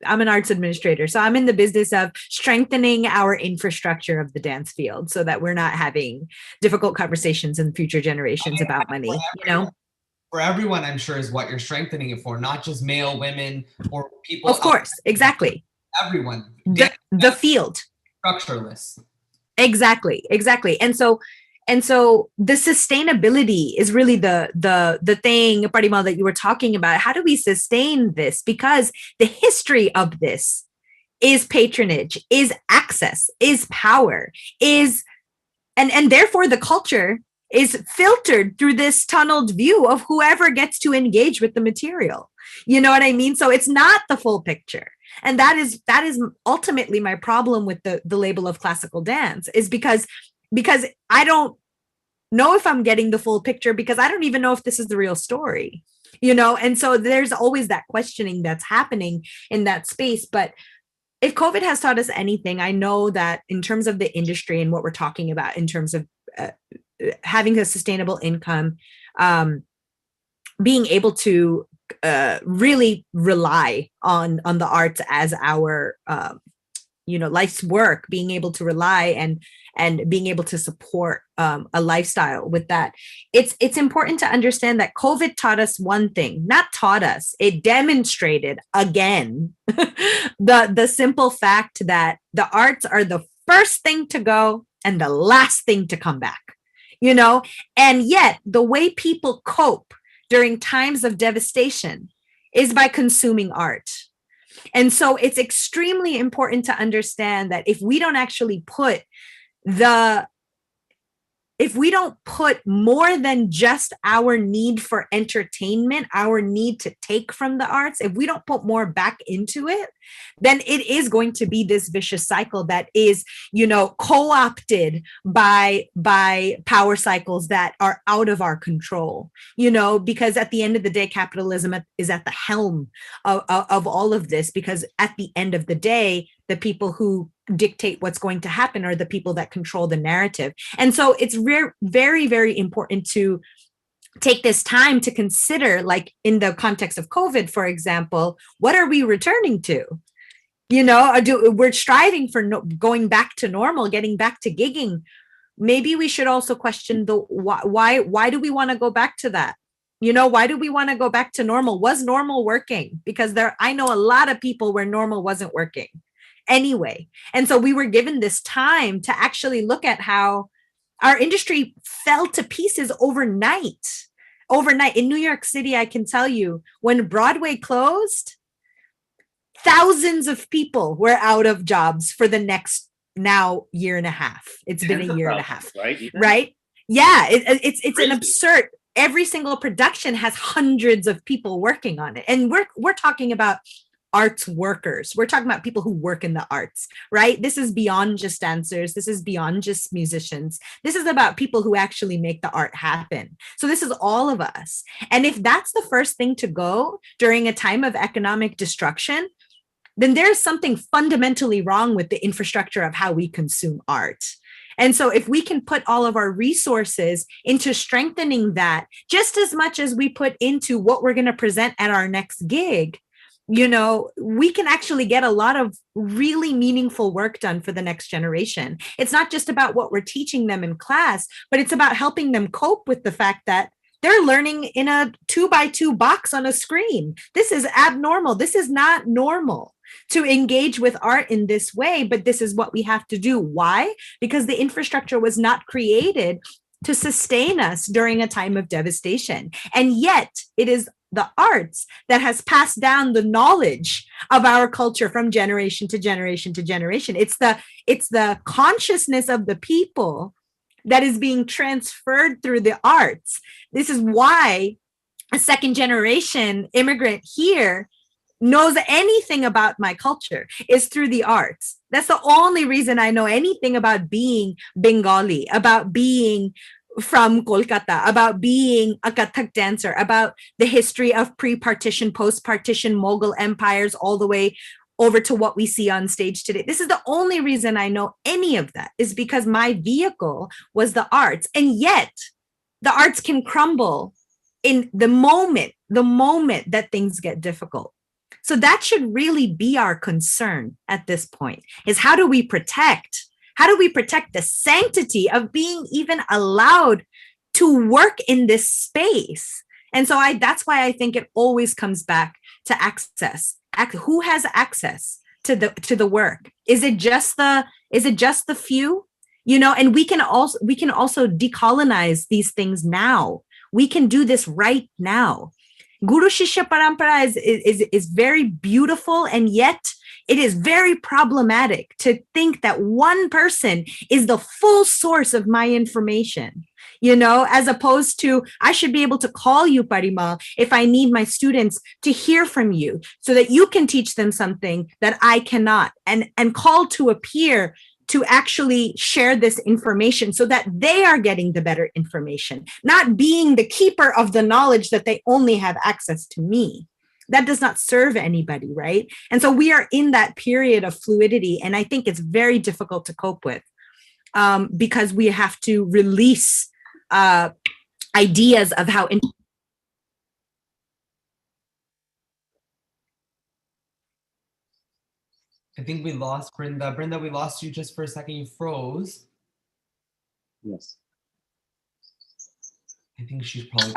I'm an arts administrator, so I'm in the business of strengthening our infrastructure of the dance field so that we're not having difficult conversations in future generations about money, For everyone, I'm sure, is what you're strengthening it for, not just male, women, or people. Of course, exactly. Everyone. The field. Structureless. Exactly. And so the sustainability is really the thing, Parimal, that you were talking about. How do we sustain this? Because the history of this is patronage, is access, is power, and therefore the culture is filtered through this tunneled view of whoever gets to engage with the material. You know what I mean? So it's not the full picture. And that is ultimately my problem with the label of classical dance, is because I don't know if I'm getting the full picture, because I don't even know if this is the real story, and so there's always that questioning that's happening in that space. But if COVID has taught us anything, I know that in terms of the industry and what we're talking about in terms of having a sustainable income, being able to really rely on the arts as our life's work, being able to rely and being able to support a lifestyle with that. It's important to understand that COVID taught us one thing, not taught us, it demonstrated again the simple fact that the arts are the first thing to go and the last thing to come back, and yet the way people cope during times of devastation is by consuming art. And so it's extremely important to understand that if we don't put more than just our need for entertainment, our need to take from the arts, if we don't put more back into it, then it is going to be this vicious cycle that is, co-opted by power cycles that are out of our control, because at the end of the day, capitalism is at the helm of all of this, because at the end of the day, the people who dictate what's going to happen are the people that control the narrative. And so it's very, very important to take this time to consider, like in the context of COVID, for example, what are we returning to? We're striving for going back to normal, getting back to gigging. Maybe we should also question the why do we want to go back to that? Why do we want to go back to normal? Was normal working? Because I know a lot of people where normal wasn't working anyway. And so we were given this time to actually look at how our industry fell to pieces overnight. In New York City, I can tell you, when Broadway closed, thousands of people were out of jobs for the next now year and a half. It's been a year and a half, right? Yeah, it's an absurd. Every single production has hundreds of people working on it, and we're talking about arts workers. We're talking about people who work in the arts, right? This is beyond just dancers. This is beyond just musicians. This is about people who actually make the art happen. So this is all of us. And if that's the first thing to go during a time of economic destruction, then there's something fundamentally wrong with the infrastructure of how we consume art. And so if we can put all of our resources into strengthening that just as much as we put into what we're going to present at our next gig, you know, we can actually get a lot of really meaningful work done for the next generation. It's not just about what we're teaching them in class, but it's about helping them cope with the fact that they're learning in a 2x2 box on a screen. This is abnormal. This is not normal to engage with art in this way, but this is what we have to do. Why? Because the infrastructure was not created to sustain us during a time of devastation. And yet it is the arts that has passed down the knowledge of our culture from generation to generation to generation. It's the consciousness of the people that is being transferred through the arts. This is why a second generation immigrant here knows anything about my culture is through the arts. That's the only reason I know anything about being Bengali, about being from Kolkata, about being a Kathak dancer, about the history of pre-partition, post-partition Mughal empires, all the way over to what we see on stage today. This is the only reason I know any of that, is because my vehicle was the arts. And yet the arts can crumble in the moment that things get difficult. So that should really be our concern at this point, is how do we protect the sanctity of being even allowed to work in this space? And so that's why I think it always comes back to access. Who has access to the work? Is it just the few? You know, and we can also decolonize these things now. We can do this right now. Guru Shishya Parampara is very beautiful, and yet it is very problematic to think that one person is the full source of my information, you know, as opposed to I should be able to call you, Parimal, if I need my students to hear from you so that you can teach them something that I cannot, and call to a peer to actually share this information so that they are getting the better information, not being the keeper of the knowledge that they only have access to me. That does not serve anybody, right? And so we are in that period of fluidity, and I think it's very difficult to cope with because we have to release ideas of how. I think we lost Brinda. Brinda, we lost you just for a second. You froze. Yes. I think she's probably.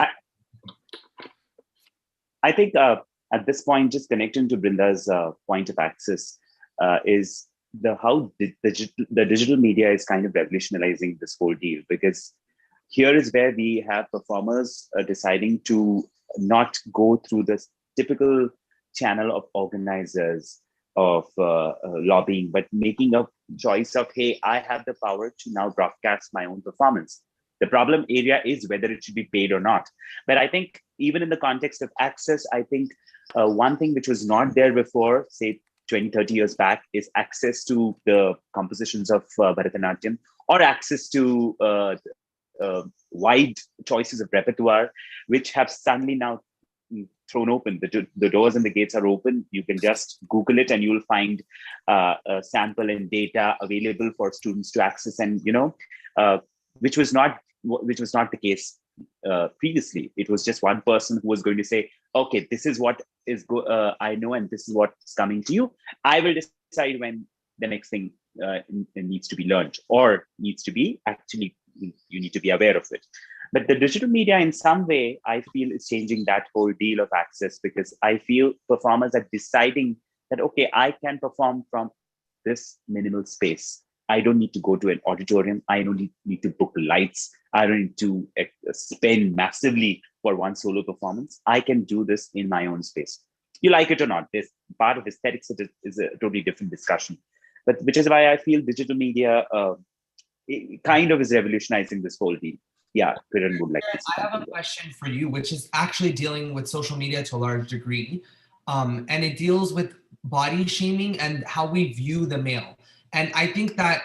I think at this point, just connecting to Brinda's point of access is how the digital media is kind of revolutionizing this whole deal, because here is where we have performers deciding to not go through this typical channel of organizers, of lobbying, but making a choice of, hey, I have the power to now broadcast my own performance. The problem area is whether it should be paid or not. But I think even in the context of access, I think one thing which was not there before, say 20, 30 years back, is access to the compositions of Bharatanatyam, or access to wide choices of repertoire, which have suddenly now thrown open. The doors and the gates are open. You can just Google it and you'll find a sample and data available for students to access. And, you know, which was not the case previously. It was just one person who was going to say, okay, this is what is I know, and this is what's coming to you. I will decide when the next thing needs to be learned, or needs to be actually, you need to be aware of it. But the digital media, in some way, I feel is changing that whole deal of access, because I feel performers are deciding that, okay, I can perform from this minimal space. I don't need to go to an auditorium. I don't need to book lights. I don't need to spend massively for one solo performance. I can do this in my own space. You like it or not, this part of aesthetics is a totally different discussion. But which is why I feel digital media it kind of is revolutionizing this whole deal. Yeah, Kiran would like to say. I have a question for you, which is actually dealing with social media to a large degree. And it deals with body shaming and how we view the male. And I think that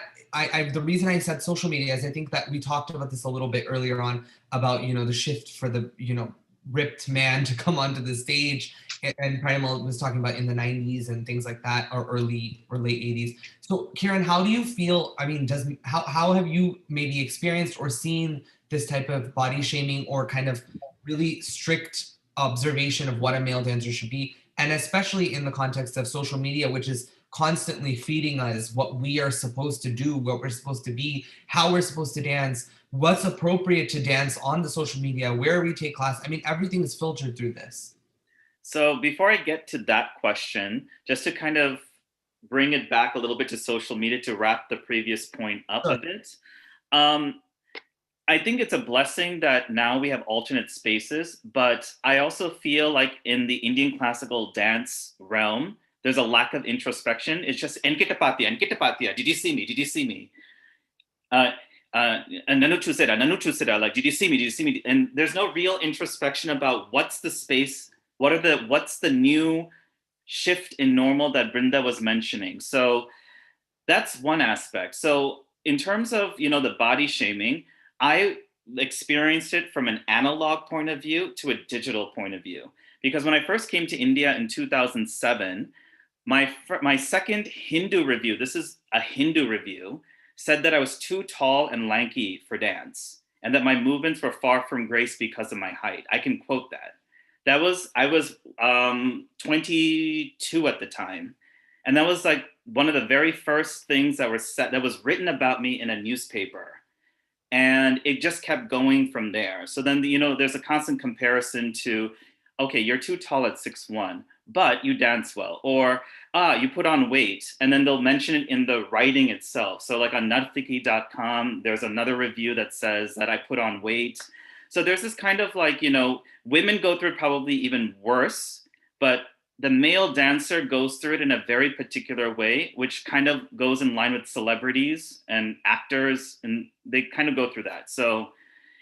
the reason I said social media is I think that we talked about this a little bit earlier on about, you know, the shift for the, you know, ripped man to come onto the stage. and Primal was talking about in the 90s and things like that, or early or late 80s. So Kieran, how do you feel, I mean, how have you maybe experienced or seen this type of body shaming or kind of really strict observation of what a male dancer should be? And especially in the context of social media, which is constantly feeding us what we are supposed to do, what we're supposed to be, how we're supposed to dance, what's appropriate to dance on the social media, where we take class. I mean, everything is filtered through this. So before I get to that question, just to kind of bring it back a little bit to social media to wrap the previous point up a bit. I think it's a blessing that now we have alternate spaces, but I also feel like in the Indian classical dance realm, there's a lack of introspection. It's just, Enkita Patya, did you see me? Did you see me? Nanu Chusera, like, did you see me? Did you see me? And there's no real introspection about what's the space, what's the new shift in normal that Brinda was mentioning. So that's one aspect. So in terms of, the body shaming, I experienced it from an analog point of view to a digital point of view. Because when I first came to India in 2007, my second Hindu review, this is a Hindu review, said that I was too tall and lanky for dance and that my movements were far from grace because of my height. I can quote that. I was 22 at the time. And that was like one of the very first things that was written about me in a newspaper. And it just kept going from there. So then, there's a constant comparison to, okay, you're too tall at 6'1", but you dance well. Or, you put on weight. And then they'll mention it in the writing itself. So like on Nartiki.com, there's another review that says that I put on weight. So there's this kind of like, women go through it probably even worse, but the male dancer goes through it in a very particular way, which kind of goes in line with celebrities and actors, and they kind of go through that. So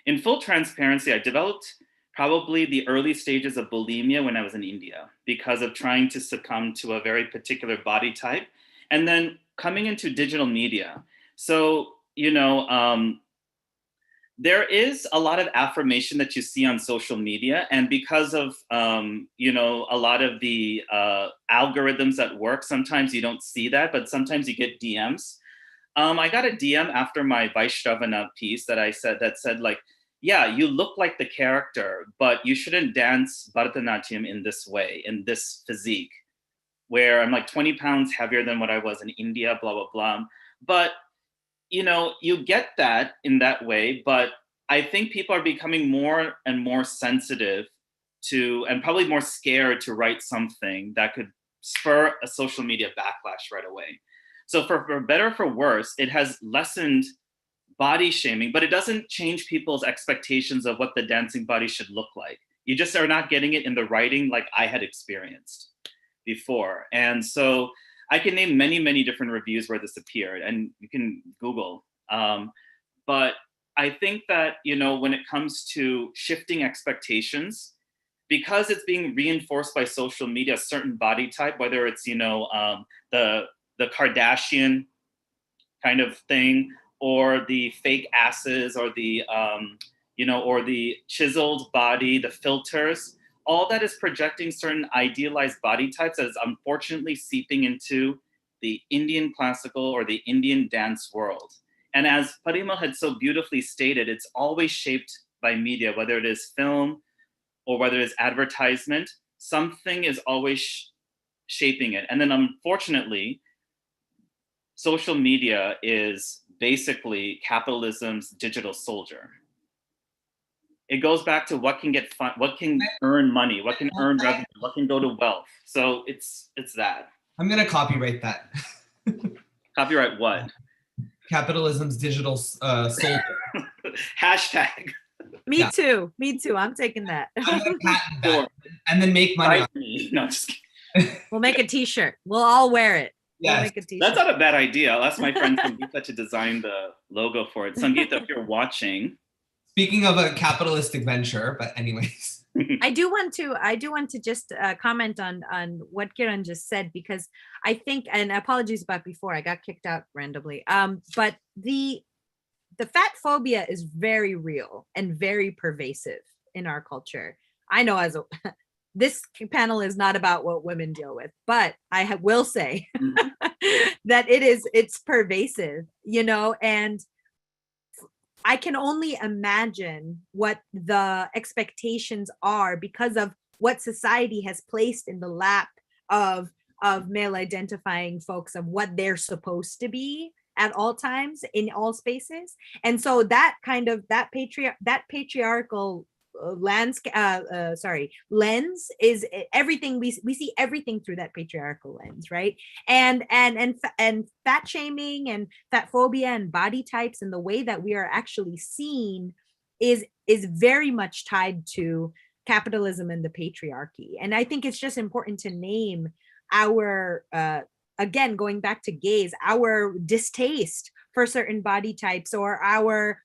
in full transparency, I developed probably the early stages of bulimia when I was in India because of trying to succumb to a very particular body type. And then coming into digital media. So, there is a lot of affirmation that you see on social media. And because of, a lot of the algorithms that work, sometimes you don't see that, but sometimes you get DMs. I got a DM after my Vaishravana piece that said like, yeah, you look like the character, but you shouldn't dance Bharatanatyam in this way, in this physique, where I'm like 20 pounds heavier than what I was in India, blah, blah, blah. But you get that in that way, but I think people are becoming more and more sensitive to, and probably more scared to write something that could spur a social media backlash right away. So for better or for worse, it has lessened body shaming, but it doesn't change people's expectations of what the dancing body should look like. You just are not getting it in the writing like I had experienced before. And so I can name many, many different reviews where this appeared, and you can Google. But I think that, when it comes to shifting expectations, because it's being reinforced by social media, a certain body type, whether it's, the Kardashian kind of thing, or the fake asses, or the, or the chiseled body, the filters, all that is projecting certain idealized body types that is unfortunately seeping into the Indian classical or the Indian dance world. And as Parimal had so beautifully stated, it's always shaped by media, whether it is film or whether it is advertisement, something is always shaping it. And then unfortunately, social media is basically capitalism's digital soldier. It goes back to what can get fun, what can earn money, what can earn revenue, what can go to wealth. So it's that. I'm gonna copyright that. Copyright what? Capitalism's digital soldier. Hashtag. Me too. I'm taking that. I'm gonna patent that and then make money on it. No, just kidding. We'll make a t-shirt. We'll all wear it. Yes. We'll make a t-shirt. That's not a bad idea. I'll ask my friend Sangeeta to design the logo for it. Sangeeta, if you're watching. Speaking of a capitalistic venture, but anyways. I do want to just comment on what Kiran just said, because I think, and apologies about before, I got kicked out randomly. But the fat phobia is very real and very pervasive in our culture. I know this panel is not about what women deal with, but I will say that it's pervasive, you know, and I can only imagine what the expectations are because of what society has placed in the lap of male identifying folks, of what they're supposed to be at all times in all spaces. And so that kind of that patriarchal lens is everything. We see everything through that patriarchal lens, right? And fat shaming and fat phobia and body types and the way that we are actually seen is very much tied to capitalism and the patriarchy. And I think it's just important to name our again, going back to gaze, our distaste for certain body types or our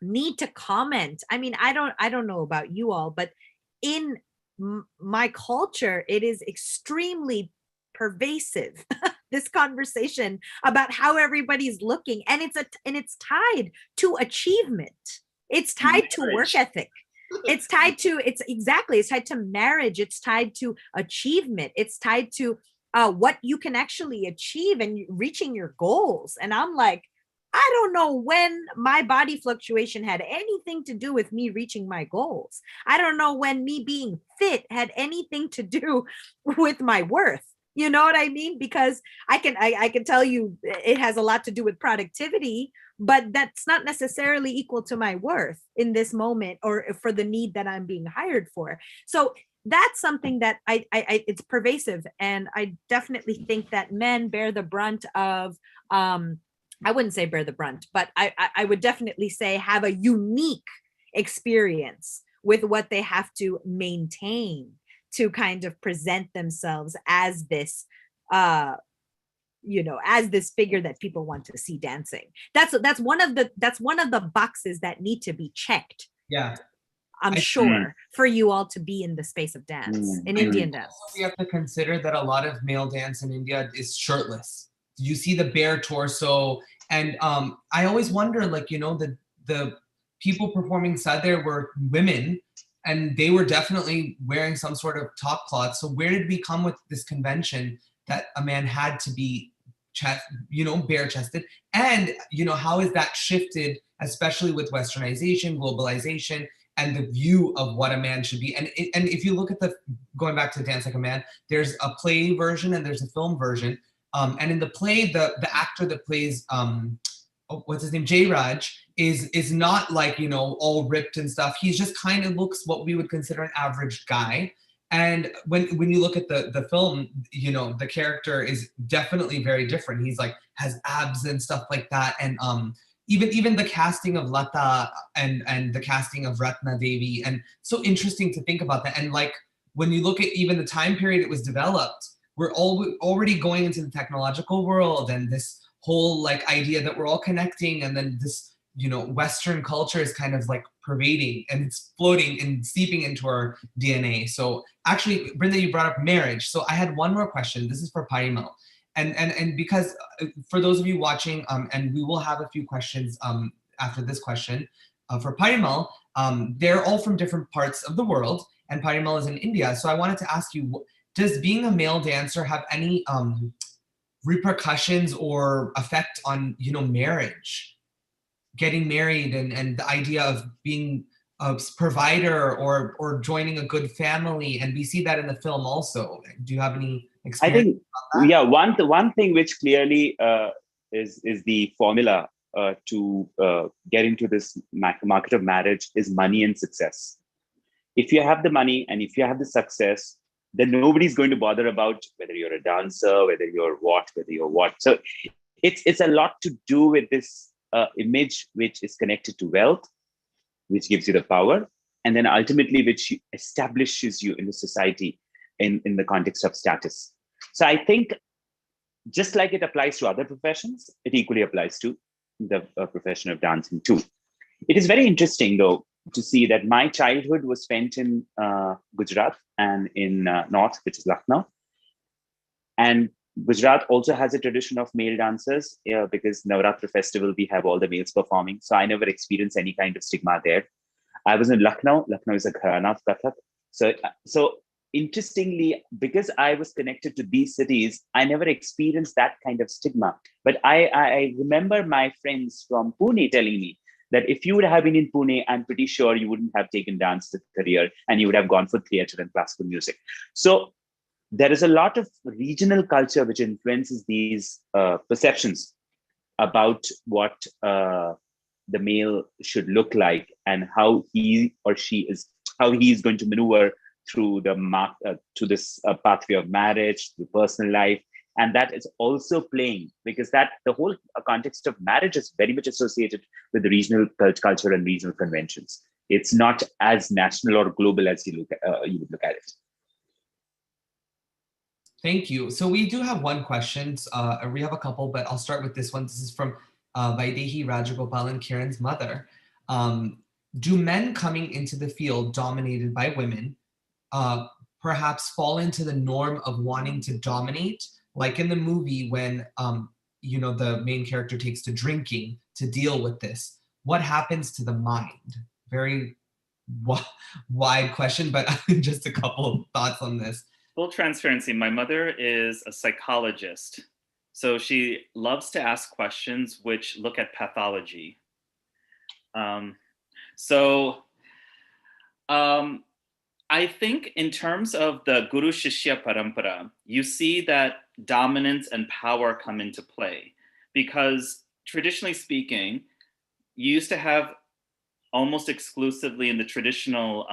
need to comment. I mean, I don't know about you all, but in my culture, it is extremely pervasive, this conversation about how everybody's looking, and it's tied to achievement. It's tied to work ethic. It's tied to it's tied to marriage. It's tied to achievement. It's tied to what you can actually achieve and reaching your goals. And I'm like, I don't know when my body fluctuation had anything to do with me reaching my goals. I don't know when me being fit had anything to do with my worth. You know what I mean? Because I can tell you it has a lot to do with productivity, but that's not necessarily equal to my worth in this moment or for the need that I'm being hired for. So that's something that I it's pervasive. And I definitely think that men bear the brunt of, I wouldn't say bear the brunt, but I would definitely say have a unique experience with what they have to maintain to kind of present themselves as this, as this figure that people want to see dancing. That's one of the boxes that need to be checked. Yeah. I'm sure for you all to be in the space of dance, in Indian dance. We have to consider that a lot of male dance in India is shirtless. You see the bare torso, and I always wonder, like, the people performing sadhya were women, and they were definitely wearing some sort of top cloth. So where did we come with this convention that a man had to be bare chested? And how is that shifted, especially with westernization, globalization, and the view of what a man should be? And if you look at going back to Dance Like a Man, there's a play version and there's a film version. And in the play, the actor that plays what's his name, Jayraj, is not like, all ripped and stuff. He's just kind of looks what we would consider an average guy. And when you look at the film, the character is definitely very different. He's like has abs and stuff like that. And even the casting of Lata and the casting of Ratna Devi, and so interesting to think about that. And like when you look at even the time period it was developed, we're already going into the technological world and this whole like idea that we're all connecting, and then this Western culture is kind of like pervading and it's floating and seeping into our DNA. So actually, Brinda, you brought up marriage. So I had one more question. This is for Parimal. And because for those of you watching, and we will have a few questions after this question for Parimal, they're all from different parts of the world, and Parimal is in India. So I wanted to ask you, does being a male dancer have any repercussions or effect on marriage, getting married, and the idea of being a provider or joining a good family? And we see that in the film also. Do you have any experience? I think, yeah, one thing which clearly is the formula to get into this market of marriage is money and success. If you have the money and if you have the success, then nobody's going to bother about whether you're a dancer, whether you're what. So it's a lot to do with this image which is connected to wealth, which gives you the power, and then ultimately which establishes you in the society in the context of status. So I think just like it applies to other professions, it equally applies to the profession of dancing too. It is very interesting though to see that my childhood was spent in Gujarat and in North, which is Lucknow. And Gujarat also has a tradition of male dancers because Navaratri festival, we have all the males performing. So I never experienced any kind of stigma there. I was in Lucknow. Lucknow is a gharana of Kathak. So interestingly, because I was connected to these cities, I never experienced that kind of stigma. But I remember my friends from Pune telling me that if you would have been in Pune, I'm pretty sure you wouldn't have taken dance as a career and you would have gone for theater and classical music. So there is a lot of regional culture which influences these perceptions about what the male should look like and how he or she is, how he is going to maneuver through the to this pathway of marriage, the personal life. And that is also playing, because that the whole context of marriage is very much associated with the regional culture and regional conventions. It's not as national or global as you would look at it. Thank you. So we do have one question. We have a couple, but I'll start with this one. This is from Vaidehi Rajagopalan, Kiran's mother. Do men coming into the field dominated by women perhaps fall into the norm of wanting to dominate? Like in the movie when, the main character takes to drinking to deal with this. What happens to the mind? Very wide question, but just a couple of thoughts on this. Full transparency, my mother is a psychologist. So she loves to ask questions which look at pathology. I think in terms of the Guru Shishya Parampara, you see that dominance and power come into play. Because traditionally speaking, you used to have almost exclusively in the traditional,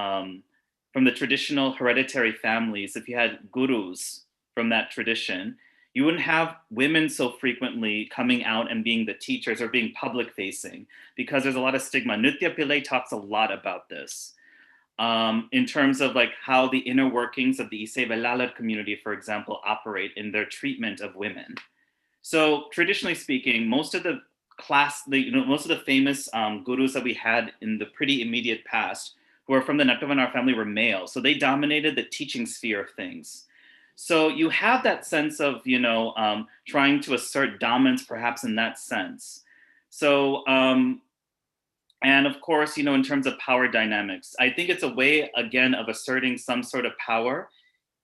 from the traditional hereditary families, if you had gurus from that tradition, you wouldn't have women so frequently coming out and being the teachers or being public facing, because there's a lot of stigma. Nritya Pillai talks a lot about this in terms of like how the inner workings of the Isai Vellalar community, for example, operate in their treatment of women. So traditionally speaking, most of the most of the famous gurus that we had in the pretty immediate past who are from the Natavanar family were male. So they dominated the teaching sphere of things. So you have that sense of, trying to assert dominance perhaps in that sense. So, and of course, in terms of power dynamics, I think it's a way, again, of asserting some sort of power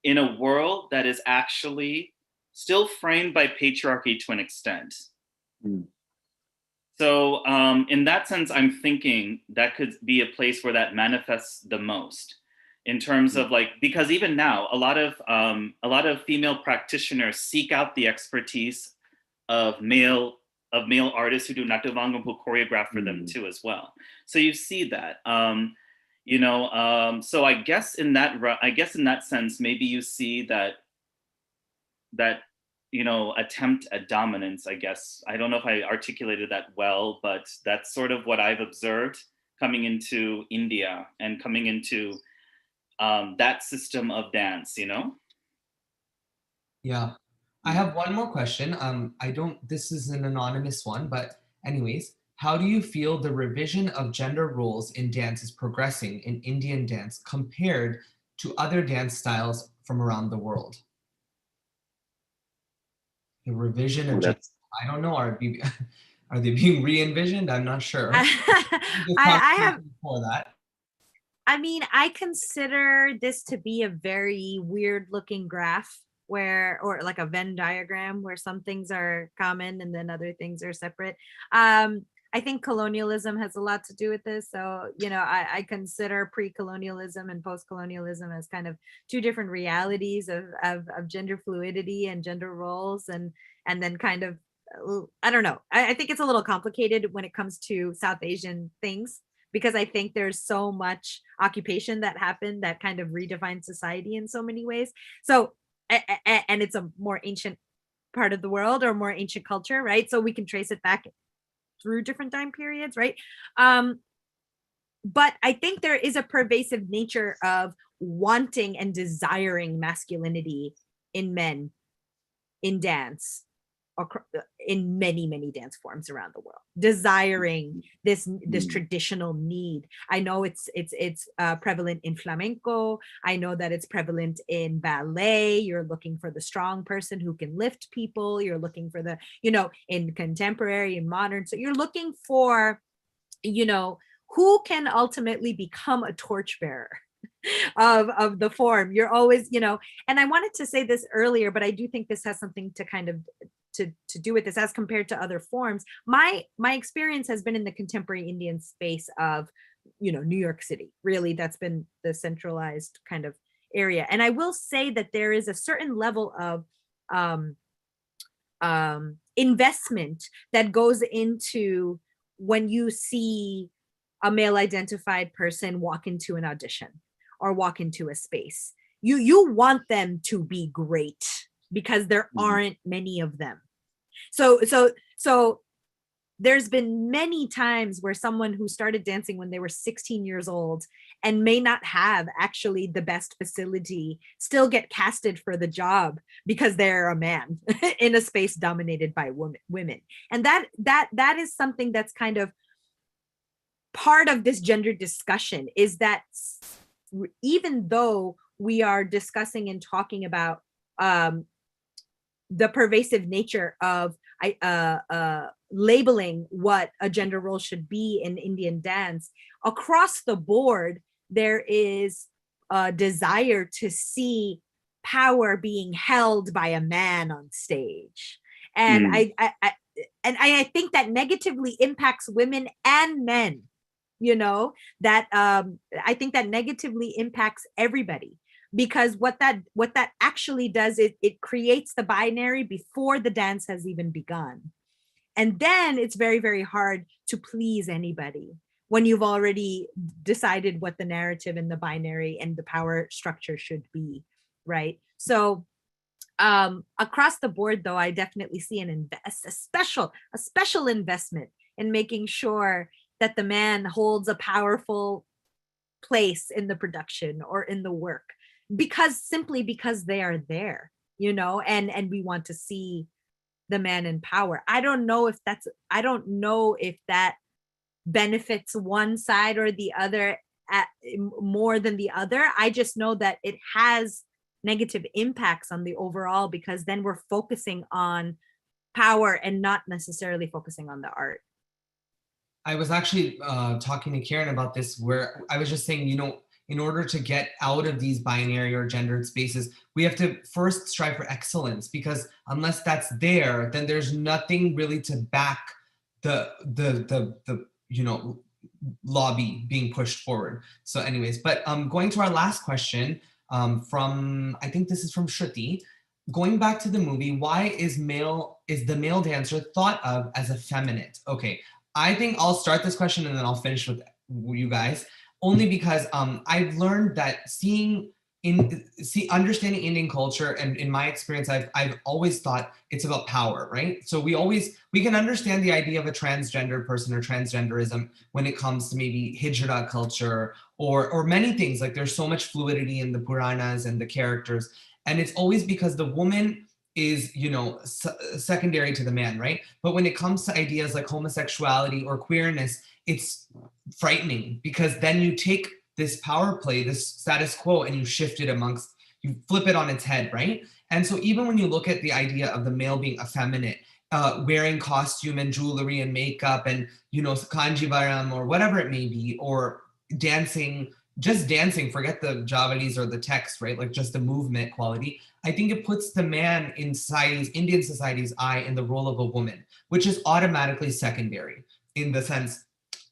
in a world that is actually still framed by patriarchy to an extent. Mm. So in that sense, I'm thinking that could be a place where that manifests the most in terms of because even now, a lot of female practitioners seek out the expertise of male artists who do Natuvangam, who choreograph for them too as well. So you see that, so I guess in that sense, maybe you see that attempt at dominance, I guess. I don't know if I articulated that well, but that's sort of what I've observed coming into India and coming into that system of dance, Yeah. I have one more question. This is an anonymous one, but anyways, how do you feel the revision of gender roles in dance is progressing in Indian dance compared to other dance styles from around the world? The revision of gender, I don't know. Are they being re-envisioned? I'm not sure. I have for that. I mean, I consider this to be a very weird looking graph or like a Venn diagram where some things are common and then other things are separate. I think colonialism has a lot to do with this. So, I consider pre-colonialism and post-colonialism as kind of two different realities of gender fluidity and gender roles, and then kind of, I don't know. I think it's a little complicated when it comes to South Asian things, because I think there's so much occupation that happened that kind of redefined society in so many ways. So, and it's a more ancient part of the world or more ancient culture, right? So we can trace it back through different time periods, right? But I think there is a pervasive nature of wanting and desiring masculinity in men in dance, in many dance forms around the world, desiring this traditional need. I know it's prevalent in flamenco. I know that it's prevalent in ballet. You're looking for the strong person who can lift people. You're looking for the, in contemporary and modern. So you're looking for, who can ultimately become a torchbearer of the form. You're always, and I wanted to say this earlier, but I do think this has something to kind of to do with this as compared to other forms. My experience has been in the contemporary Indian space of, New York City. Really, that's been the centralized kind of area. And I will say that there is a certain level of um, investment that goes into when you see a male identified person walk into an audition or walk into a space. You want them to be great because there aren't many of them. So there's been many times where someone who started dancing when they were 16 years old and may not have actually the best facility still get casted for the job because they're a man in a space dominated by women. And that is something that's kind of part of this gender discussion, is that even though we are discussing and talking about the pervasive nature of labeling what a gender role should be in Indian dance, across the board, there is a desire to see power being held by a man on stage. And I think that negatively impacts women and men, that I think that negatively impacts everybody, because what that actually does is it creates the binary before the dance has even begun. And then it's very, very hard to please anybody when you've already decided what the narrative and the binary and the power structure should be, right? So across the board, though, I definitely see a special investment in making sure that the man holds a powerful place in the production or in the work, simply because they are there, and we want to see the man in power. I don't know if that benefits one side or the other more than the other. I just know that it has negative impacts on the overall, because then we're focusing on power and not necessarily focusing on the art. I was actually talking to Karen about this, where I was just saying, in order to get out of these binary or gendered spaces, we have to first strive for excellence, because unless that's there, then there's nothing really to back the lobby being pushed forward. So anyways, but going to our last question, from, I think this is from Shruti. Going back to the movie, why is the male dancer thought of as effeminate? Okay, I think I'll start this question and then I'll finish with you guys, only because I've learned that understanding Indian culture, and in my experience, I've always thought it's about power, right? So we can understand the idea of a transgender person or transgenderism when it comes to maybe hijra culture or many things. Like, there's so much fluidity in the Puranas and the characters, and it's always because the woman is, secondary to the man, right? But when it comes to ideas like homosexuality or queerness, it's frightening, because then you take this power play, this status quo, and you shift it you flip it on its head, right? And so even when you look at the idea of the male being effeminate, wearing costume and jewelry and makeup and, kanjivaram or whatever it may be, or dancing, forget the javalis or the text, right? Like, just the movement quality. I think it puts the man in Indian society's eye in the role of a woman, which is automatically secondary in the sense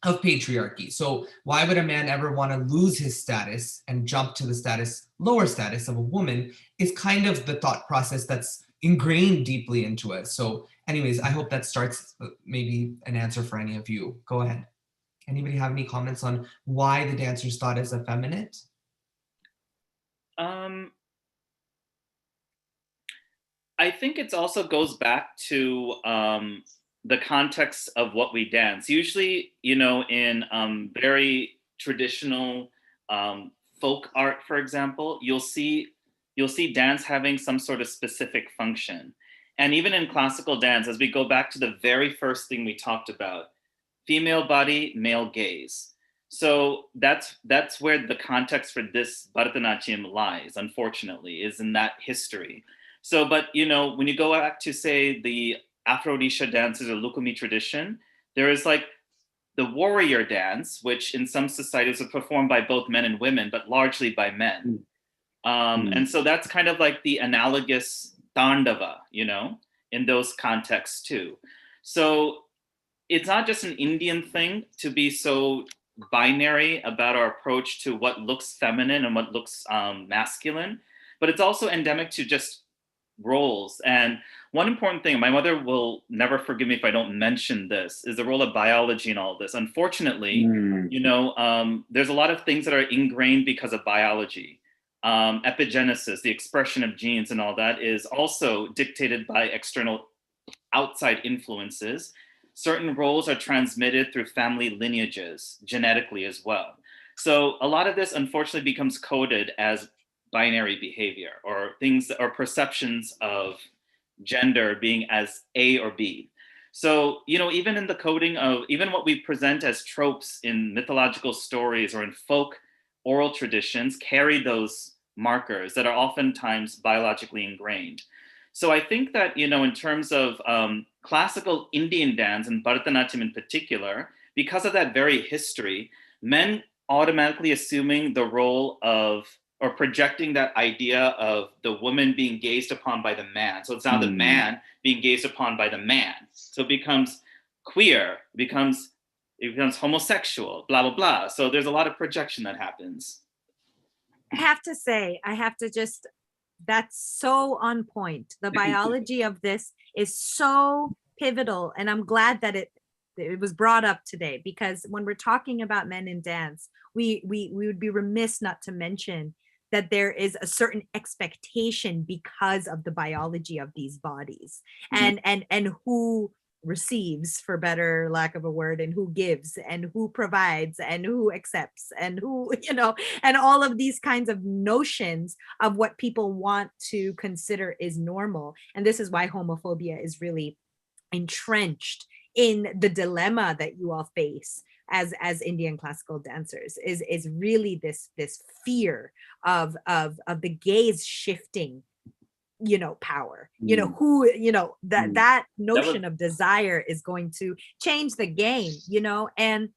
of patriarchy. So why would a man ever want to lose his status and jump to the lower status of a woman, is kind of the thought process that's ingrained deeply into us. So anyways, I hope that starts maybe an answer for any of you. Go ahead. Anybody have any comments on why the dancers thought as effeminate? I think it also goes back to the context of what we dance. Usually, in very traditional folk art, for example, you'll see dance having some sort of specific function. And even in classical dance, as we go back to the very first thing we talked about, female body, male gaze. So that's where the context for this Bharatanatyam lies, unfortunately, is in that history. So, but when you go back to, say, the Afro-Orisha dances or Lukumi tradition, there is like the warrior dance, which in some societies is performed by both men and women, but largely by men. And so that's kind of like the analogous Tandava, you know, in those contexts too. So it's not just an Indian thing to be so binary about our approach to what looks feminine and what looks masculine, but it's also endemic to just roles. And one important thing, my mother will never forgive me if I don't mention this, is the role of biology in all this. Unfortunately, you know, there's a lot of things that are ingrained because of biology. Epigenesis, the expression of genes and all that, is also dictated by external outside influences. Certain roles are transmitted through family lineages genetically as well. So a lot of this unfortunately becomes coded as binary behavior, or things or perceptions of gender being as A or B. So, you know, even in the coding of even what we present as tropes in mythological stories or in folk oral traditions carry those markers that are oftentimes biologically ingrained. So I think that, you know, in terms of classical Indian dance and Bharatanatyam in particular, because of that very history, men automatically assuming the role of or projecting that idea of the woman being gazed upon by the man. So it's now the man being gazed upon by the man. So it becomes queer, it becomes homosexual, blah, blah, blah. So there's a lot of projection that happens. I have to say, that's so on point. The biology of this is so pivotal. And I'm glad that it was brought up today, because when we're talking about men in dance, we would be remiss not to mention that there is a certain expectation because of the biology of these bodies, and who receives, for better lack of a word, and who gives and who provides and who accepts and who, you know, and all of these kinds of notions of what people want to consider is normal. And this is why homophobia is really entrenched in the dilemma that you all face as Indian classical dancers, is really this fear of the gaze shifting, you know, power, you know, who, you know, that notion of desire is going to change the game, you know. And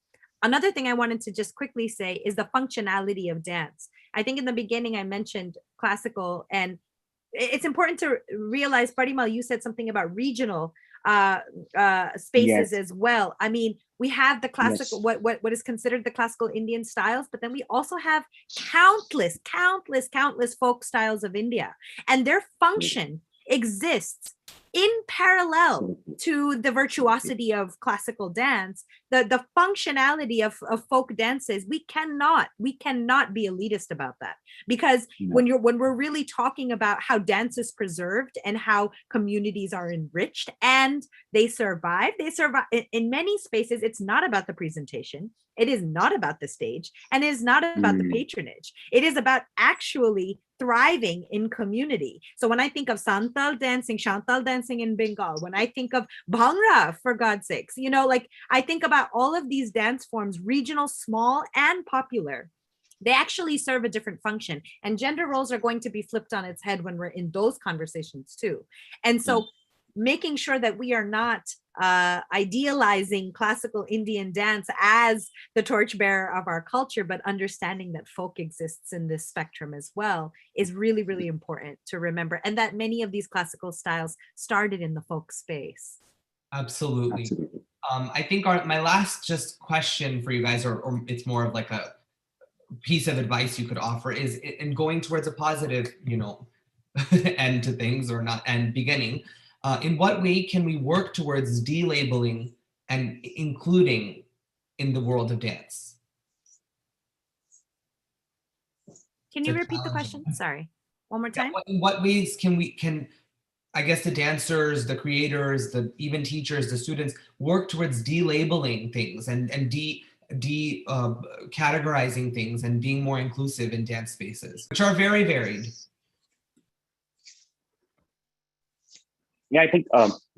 another thing I wanted to just quickly say is the functionality of dance. I think in the beginning I mentioned classical, and it's important to realize, Parimal, you said something about regional spaces as well. I mean, we have the classical, what is considered the classical Indian styles, but then we also have countless folk styles of India, and their function exists in parallel to the virtuosity of classical dance. The functionality of folk dances, we cannot be elitist about that, because when we're really talking about how dance is preserved and how communities are enriched and they survive in many spaces. It's not about the presentation, it is not about the stage, and it is not about the patronage. It is about actually thriving in community. So when I think of Santal dancing, Chantal dancing in Bengal, when I think of Bhangra, for God's sakes, you know, like I think about all of these dance forms, regional, small, and popular. They actually serve a different function, and gender roles are going to be flipped on its head when we're in those conversations too. And so making sure that we are not idealizing classical Indian dance as the torchbearer of our culture, but understanding that folk exists in this spectrum as well is really, really important to remember, and that many of these classical styles started in the folk space. Absolutely. I think my last just question for you guys, or it's more of like a piece of advice you could offer, is in going towards a positive, you know, end to things, or not, and beginning. In what way can we work towards delabeling and including in the world of dance? Can you repeat the question? Sorry, one more time. In what ways can I guess the dancers, the creators, the even teachers, the students work towards delabeling things and categorizing things and being more inclusive in dance spaces, which are very varied? Yeah, I think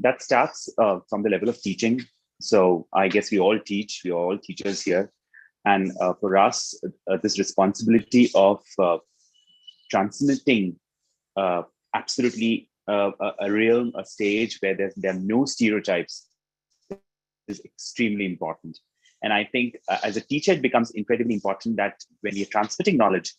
that starts from the level of teaching. So I guess we all teach, we are all teachers here. And for us, this responsibility of transmitting absolutely a stage where there are no stereotypes is extremely important. And I think as a teacher, it becomes incredibly important that when you're transmitting knowledge,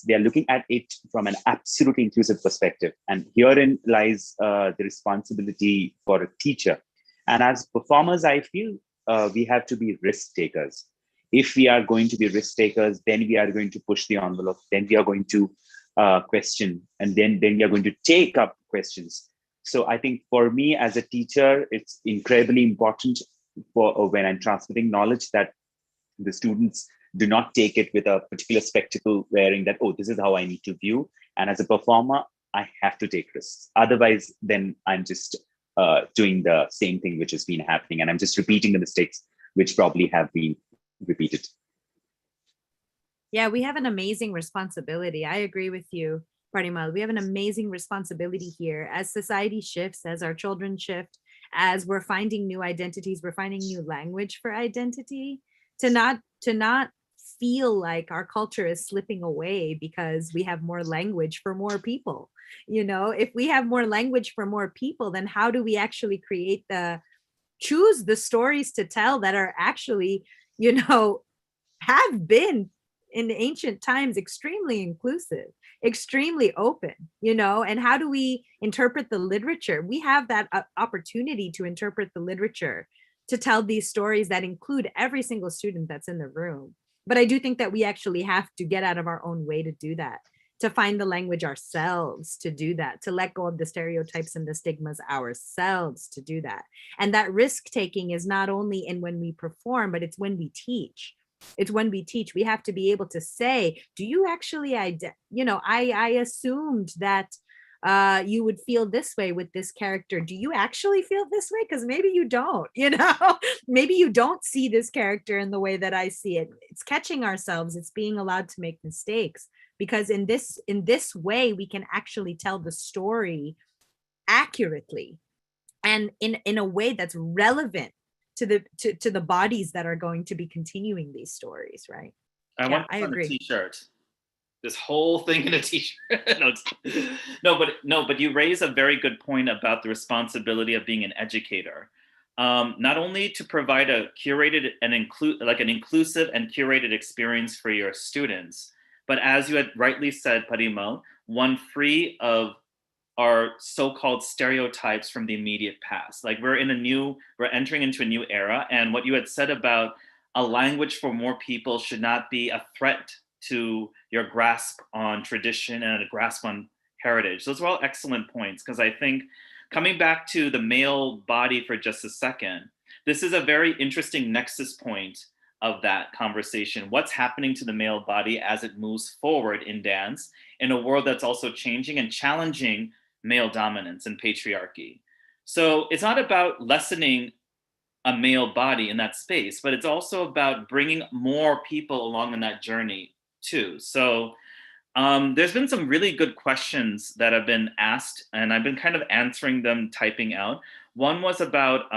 they're looking at it from an absolutely inclusive perspective. And herein lies the responsibility for a teacher. And as performers, I feel we have to be risk takers. If we are going to be risk takers, then we are going to push the envelope, then we are going to question, and then we are going to take up questions. So I think for me as a teacher, it's incredibly important for when I'm transmitting knowledge that the students do not take it with a particular spectacle wearing that, oh, this is how I need to view. And as a performer, I have to take risks. Otherwise, then I'm just doing the same thing which has been happening. And I'm just repeating the mistakes which probably have been repeated. Yeah, we have an amazing responsibility. I agree with you, Parimal. We have an amazing responsibility here as society shifts, as our children shift, as we're finding new identities, we're finding new language for identity, to not feel like our culture is slipping away because we have more language for more people. You know, if we have more language for more people, then how do we actually choose the stories to tell that are actually, you know, have been in ancient times extremely inclusive, extremely open, you know? And how do we interpret the literature? We have that opportunity to interpret the literature, to tell these stories that include every single student that's in the room. But I do think that we actually have to get out of our own way to do that, to find the language ourselves, to do that, to let go of the stereotypes and the stigmas ourselves, to do that. And that risk taking is not only in when we perform, but it's when we teach. It's when we teach. We have to be able to say, do you actually, I assumed that you would feel this way with this character. Do you actually feel this way? Because maybe you don't, you know, maybe you don't see this character in the way that I see it. It's catching ourselves. It's being allowed to make mistakes, because in this way, we can actually tell the story accurately and in a way that's relevant to the bodies that are going to be continuing these stories, right? I agree. A t-shirt. This whole thing in a t-shirt. But you raise a very good point about the responsibility of being an educator. Not only to provide a curated and an inclusive and curated experience for your students, but as you had rightly said, Parimal, one free of our so-called stereotypes from the immediate past. Like we're entering into a new era. And what you had said about a language for more people should not be a threat to your grasp on tradition and a grasp on heritage. Those were all excellent points, because I think coming back to the male body for just a second, this is a very interesting nexus point of that conversation. What's happening to the male body as it moves forward in dance in a world that's also changing and challenging male dominance and patriarchy. So it's not about lessening a male body in that space, but it's also about bringing more people along in that journey too. So there's been some really good questions that have been asked, and I've been kind of answering them, typing out. One was about,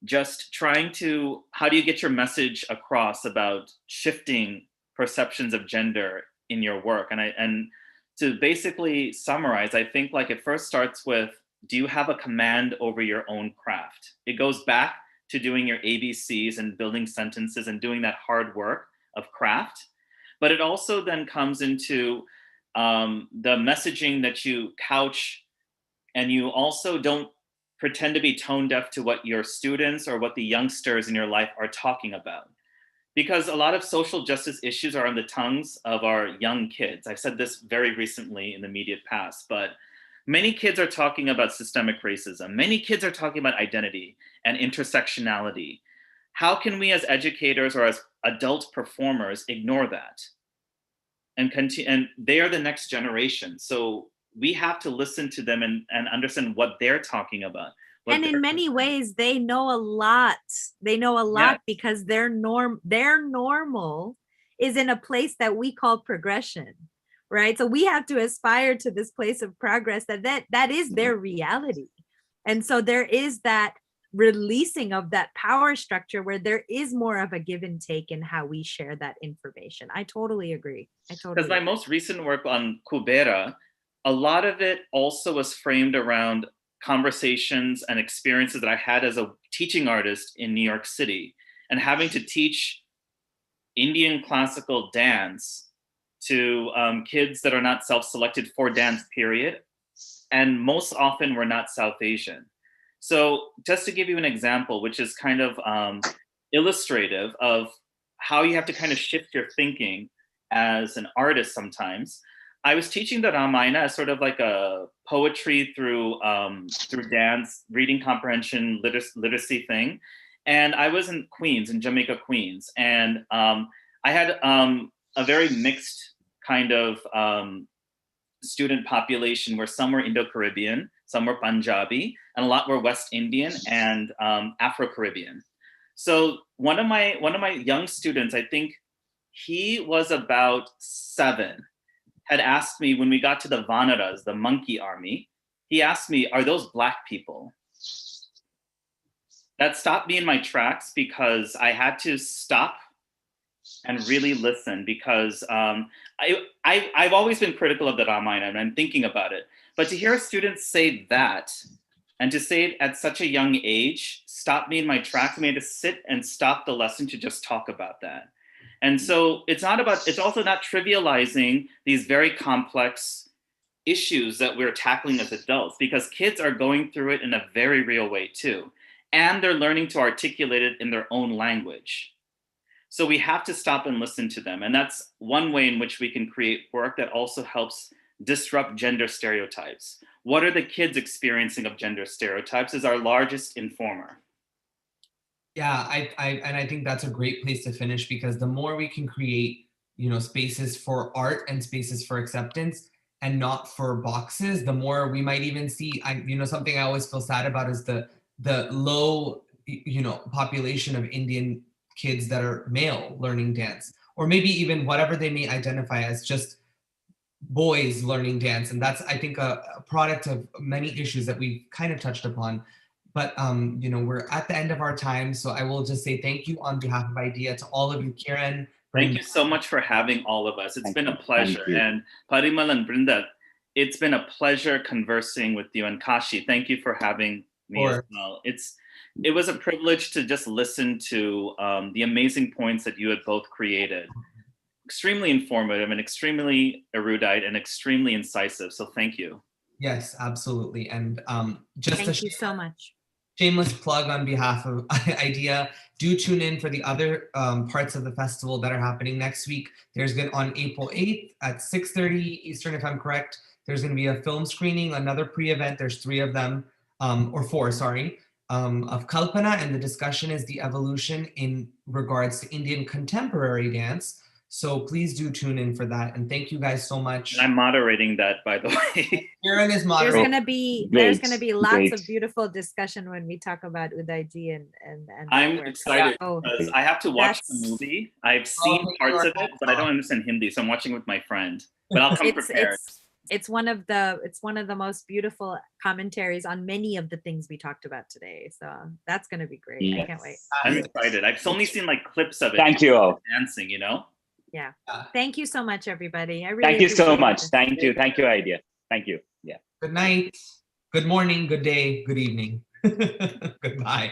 just trying to, how do you get your message across about shifting perceptions of gender in your work? And to basically summarize, I think like it first starts with, do you have a command over your own craft? It goes back to doing your ABCs and building sentences and doing that hard work of craft. But it also then comes into the messaging that you couch, and you also don't pretend to be tone deaf to what your students or what the youngsters in your life are talking about. Because a lot of social justice issues are on the tongues of our young kids. I said this very recently in the immediate past, but many kids are talking about systemic racism. Many kids are talking about identity and intersectionality. How can we as educators or as adult performers ignore that? And they are the next generation. So we have to listen to them and understand what they're talking about. And in many ways, they know a lot. They know a lot because their normal is in a place that we call progression, right? So we have to aspire to this place of progress that is their reality. And so there is that releasing of that power structure where there is more of a give and take in how we share that information. I totally agree. Because my most recent work on Kubera, a lot of it also was framed around conversations and experiences that I had as a teaching artist in New York City and having to teach Indian classical dance to kids that are not self-selected for dance, period. And most often we're not South Asian. So just to give you an example, which is kind of illustrative of how you have to kind of shift your thinking as an artist sometimes. I was teaching the Ramayana as sort of like a poetry through dance, reading comprehension, literacy thing. And I was in Queens, in Jamaica, Queens. And I had a very mixed kind of student population where some were Indo-Caribbean, some were Punjabi, and a lot were West Indian and Afro-Caribbean. So one of my young students, I think he was about 7, had asked me when we got to the Vanaras, the monkey army, he asked me, "Are those Black people?" That stopped me in my tracks because I had to stop and really listen, because I've always been critical of the Ramayana and I'm thinking about it. But to hear students say that, and to say it at such a young age, stopped me in my tracks. I had to sit and stop the lesson to just talk about that. And so it's also not trivializing these very complex issues that we're tackling as adults, because kids are going through it in a very real way too. And they're learning to articulate it in their own language. So we have to stop and listen to them. And that's one way in which we can create work that also helps disrupt gender stereotypes. What are the kids experiencing of gender stereotypes is our largest informer. Yeah, I think that's a great place to finish, because the more we can create, spaces for art and spaces for acceptance and not for boxes, the more we might even see, something I always feel sad about is the low, population of Indian kids that are male learning dance, or maybe even whatever they may identify as, just boys learning dance. And that's, I think, a product of many issues that we've kind of touched upon. But we're at the end of our time, so I will just say thank you on behalf of IDEA to all of you. Kiran, thank you so much for having all of us. It's been a pleasure. You. And Parimal and Brinda, it's been a pleasure conversing with you. And Kashi, thank you for having me as well. It was a privilege to just listen to the amazing points that you had both created. Extremely informative and extremely erudite and extremely incisive. So thank you. Yes, absolutely. And thank you so much. Shameless plug on behalf of IDEA. Do tune in for the other parts of the festival that are happening next week. There's going on April 8th at 6:30 Eastern, if I'm correct. There's going to be a film screening, another pre-event. There's 3 of them, or 4, sorry, of Kalpana, and the discussion is the evolution in regards to Indian contemporary dance. So please do tune in for that. And thank you guys so much. And I'm moderating that, by the way. Kiran is moderating. There's gonna be lots of beautiful discussion when we talk about Udaiji and I'm excited because I have to watch the movie. I've seen parts of it, but I don't understand Hindi, so I'm watching with my friend. But I'll come prepared. It's one of the most beautiful commentaries on many of the things we talked about today. So that's gonna be great. Yes. I can't wait. I'm excited. I've only seen like clips of it. Thank you all. Dancing, Yeah. Thank you so much, everybody. I really thank you so much. It. Thank you. Thank you, IDEA. Thank you. Yeah. Good night. Good morning. Good day. Good evening. Goodbye.